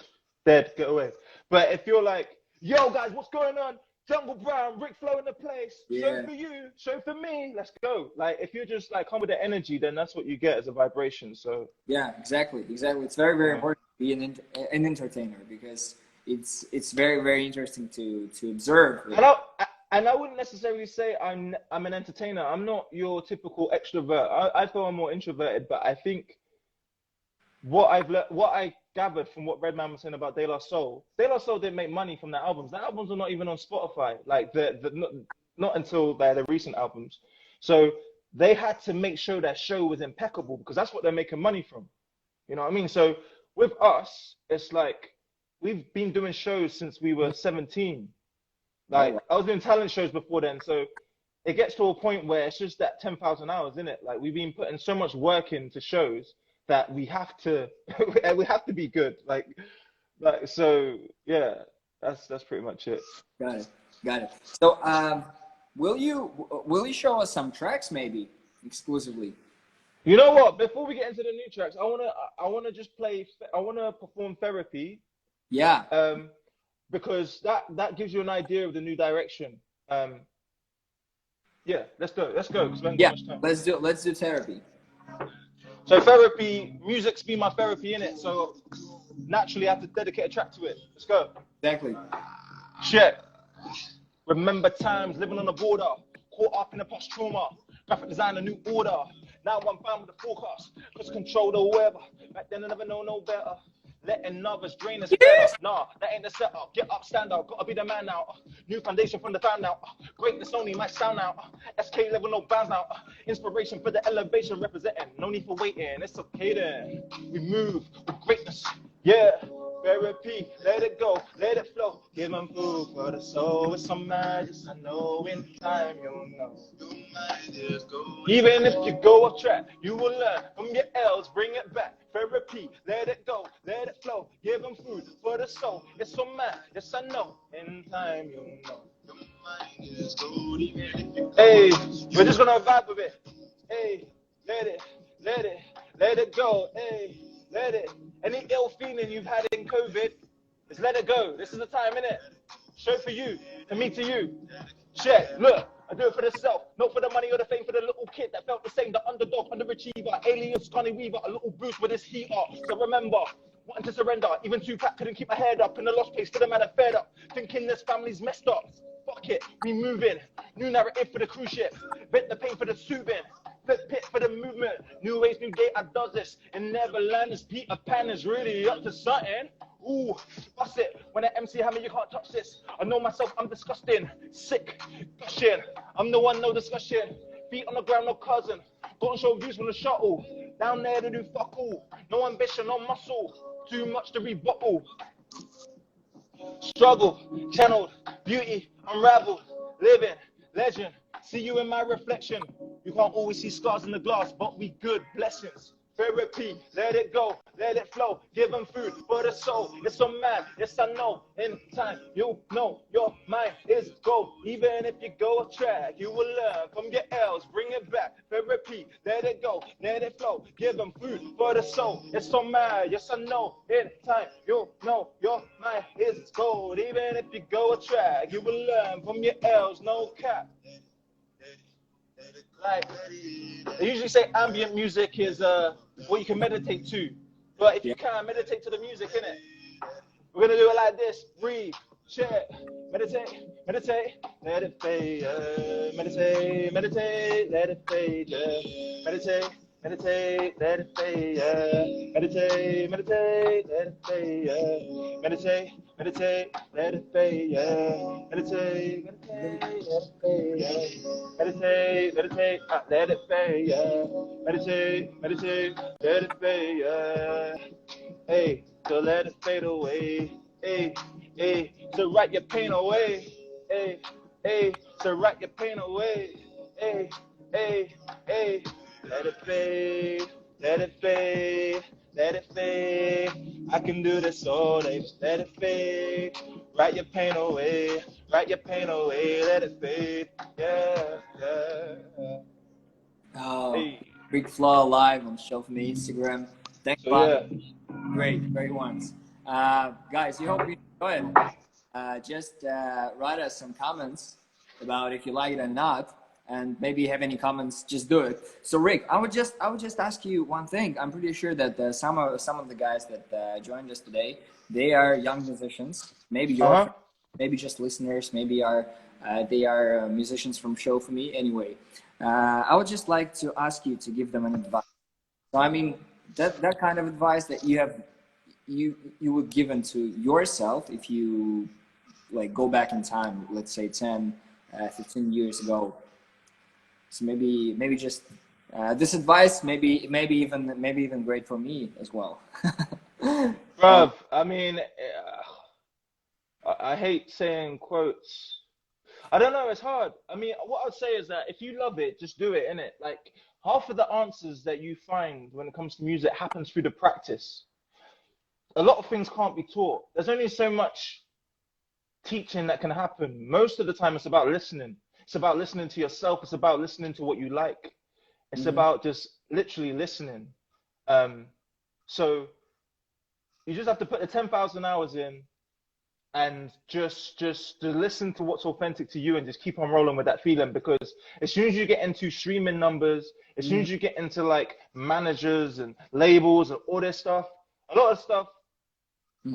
B: dead, get away. But if you're like, yo guys, what's going on? Jungle Brown, Ric Flo in the place. Yeah. Show for you, show for me. Let's go. Like if you're just like come with the energy, then that's what you get as a vibration. So
A: yeah, exactly. It's very, very important to be an entertainer, because it's very, very interesting to observe.
B: And I wouldn't necessarily say I'm an entertainer. I'm not your typical extrovert. I feel I'm more introverted, but I think what I gathered from what Redman was saying about De La Soul didn't make money from their albums. Their albums are not even on Spotify, like not until the recent albums. So they had to make sure their show was impeccable, because that's what they're making money from. You know what I mean? So with us, it's like we've been doing shows since we were 17. Like I was doing talent shows before then, so it gets to a point where it's just that 10,000 hours, isn't it? Like we've been putting so much work into shows that we have to be good. Like so yeah, that's pretty much it.
A: Got it. So will you show us some tracks maybe exclusively?
B: You know what? Before we get into the new tracks, I wanna perform Therapy.
A: Yeah.
B: Because that gives you an idea of the new direction. Yeah, let's go. Because we haven't got much time.
A: Let's do Therapy.
B: So Therapy, music's been my therapy in it. So naturally, I have to dedicate a track to it. Let's go.
A: Exactly.
B: Shit. Remember times living on the border, caught up in the past trauma. Graphic design, a new order. Now I'm fine with the forecast, cause control the weather. Back then I never know no better. Letting others drain us better. Nah, that ain't the setup. Get up, stand out. Gotta be the man now. New foundation from the fan now. Greatness only my sound now. SK level, no bounds now. Inspiration for the elevation representing. No need for waiting. It's okay then. We move with greatness. Yeah. Therapy. Let it go. Let it flow. Give them food for the soul. It's some magic. I know in time you'll know. Even if you go off track, you will learn from your L's. Bring it back. Therapy, let it go, let it flow. Give them food for the soul. It's so mad, yes I know. In time you'll know. Hey, we're just gonna vibe with it. Hey, let it go. Hey, let it. Any ill feeling you've had in COVID, just let it go. This is the time, innit? Show for you, to me to you. Check, look. I do it for the self, not for the money or the fame, for the little kid that felt the same, the underdog, underachiever, alien, Scotty Weaver, a little Bruce with his heat up. So remember, wanting to surrender, even Tupac couldn't keep my head up, in the lost place for the man that fed up, thinking this family's messed up. Fuck it, we moving, new narrative for the cruise ship, vent the pain for the soothing, flip pit for the movement, new ways, new day, I does this, in Neverland, this Peter Pan is really up to something. Ooh, bust it. When an MC hammer, you can't touch this. I know myself, I'm disgusting. Sick, gushing. I'm the one, no discussion. Feet on the ground, no cousin. Got to show views from the shuttle. Down there to do fuck all. No ambition, no muscle. Too much to rebuttal. Struggle, channeled, beauty, unraveled. Living, legend. See you in my reflection. You can't always see scars in the glass, but we good blessings. therapy, let it go, let it flow, give them food for the soul. It's so mad, yes I know, in time, you know your mind is gold. Even if you go off track, you will learn from your L's, bring it back, therapy, let it go, let it flow, give them food for the soul. It's so mad, yes I know, in time, you know your mind is gold. Even if you go off track, you will learn from your L's, no cap. Like, they usually say ambient music is what you can meditate to. But if
A: Yeah.
B: you can't meditate to the music, innit? We're gonna do it like this. Breathe, check, meditate, meditate, let it fade. Meditate, meditate, let it fade. Meditate, meditate, let it fade. Meditate, meditate, let it fade. Meditate, meditate, let it fade. Meditate, meditate, let it fade. Meditate, meditate, let it fade. Meditate, meditate, let it fade. Hey, to let it fade away. Hey, hey, to write your pain away. Hey, hey, to write your pain away. Hey, hey, hey, let it fade, let it fade, let it fade. I can do this all day, let it fade. Write your pain away, write your pain away, let it fade. Yeah, yeah.
A: Oh,
B: Hey,
A: Ric Flo live on Show4u Instagram. Thanks a
B: so
A: lot.
B: yeah.
A: Great ones. Guys, you hope you enjoy it. Just write us some comments about if you like it or not, and maybe you have any comments, just do it. So Rick, I would just ask you one thing. I'm pretty sure that some of the guys that joined us today, they are young musicians. Maybe your
B: Uh-huh.
A: friends, maybe just listeners, maybe are they are musicians from Show4u. Anyway, I would just like to ask you to give them an advice. So I mean that kind of advice that you would given to yourself if you like go back in time, let's say 10, 15 years ago. So maybe just this advice, maybe even great for me as well.
B: Bruv, I mean, I hate saying quotes. I don't know, it's hard. I mean, what I'd say is that if you love it, just do it, innit? Like, half of the answers that you find when it comes to music happens through the practice. A lot of things can't be taught. There's only so much teaching that can happen. Most of the time, it's about listening. It's about listening to yourself. It's about listening to what you like. It's
A: Mhm.
B: about just literally listening. So you just have to put the 10,000 hours in and just to listen to what's authentic to you and just keep on rolling with that feeling, because as soon as you get into streaming numbers, as soon
A: Mhm.
B: as you get into like managers and labels and all this stuff, a lot of stuff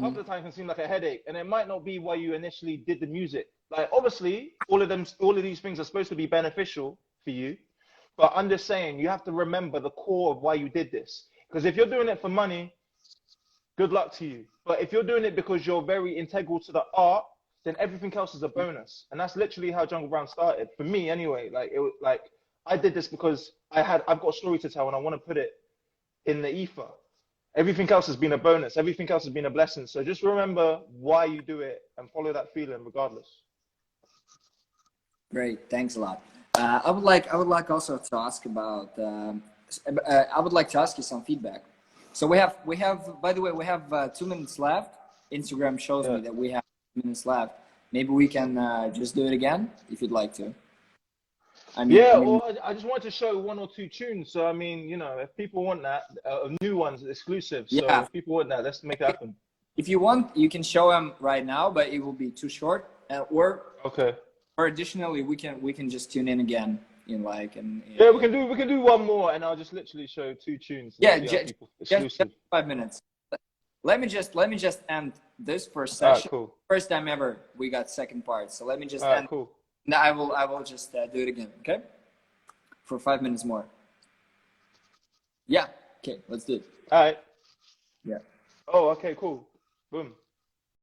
B: half
A: Mhm.
B: the time can seem like a headache, and it might not be why you initially did the music. Like obviously all of these things are supposed to be beneficial for you, but I'm just saying you have to remember the core of why you did this, because if you're doing it for money, good luck to you. But if you're doing it because you're very integral to the art, then everything else is a bonus. And that's literally how Jungle Brown started. For me anyway, like it was like I did this because I've got a story to tell and I want to put it in the ether. Everything else has been a bonus. Everything else has been a blessing. So just remember why you do it and follow that feeling regardless.
A: Great, thanks a lot. I would like also to ask about. I would like to ask you some feedback. So we have. By the way, we have 2 minutes left. Instagram shows
B: Yeah.
A: me that we have 2 minutes left. Maybe we can just do it again if you'd like to. I
B: Yeah,
A: mean,
B: or I just wanted to show one or two tunes. So I mean, you know, if people want that, new ones, exclusive. So
A: yeah.
B: if people want that, let's make it happen.
A: If you want, you can show them right now, but it will be too short.
B: Okay.
A: Or additionally, we can just tune in again in like
B: Yeah, we can do one more, and I'll just literally show two tunes and
A: yeah,
B: let the other people
A: just
B: exclusive.
A: 5 minutes. Let me just end this first
B: All right,
A: session.
B: cool.
A: First time ever we got second part. So let me just
B: All right,
A: end.
B: cool.
A: Now I will just do it again. Okay, for 5 minutes more. Yeah. Okay, let's do it.
B: All right.
A: Yeah.
B: Oh, okay, cool. Boom.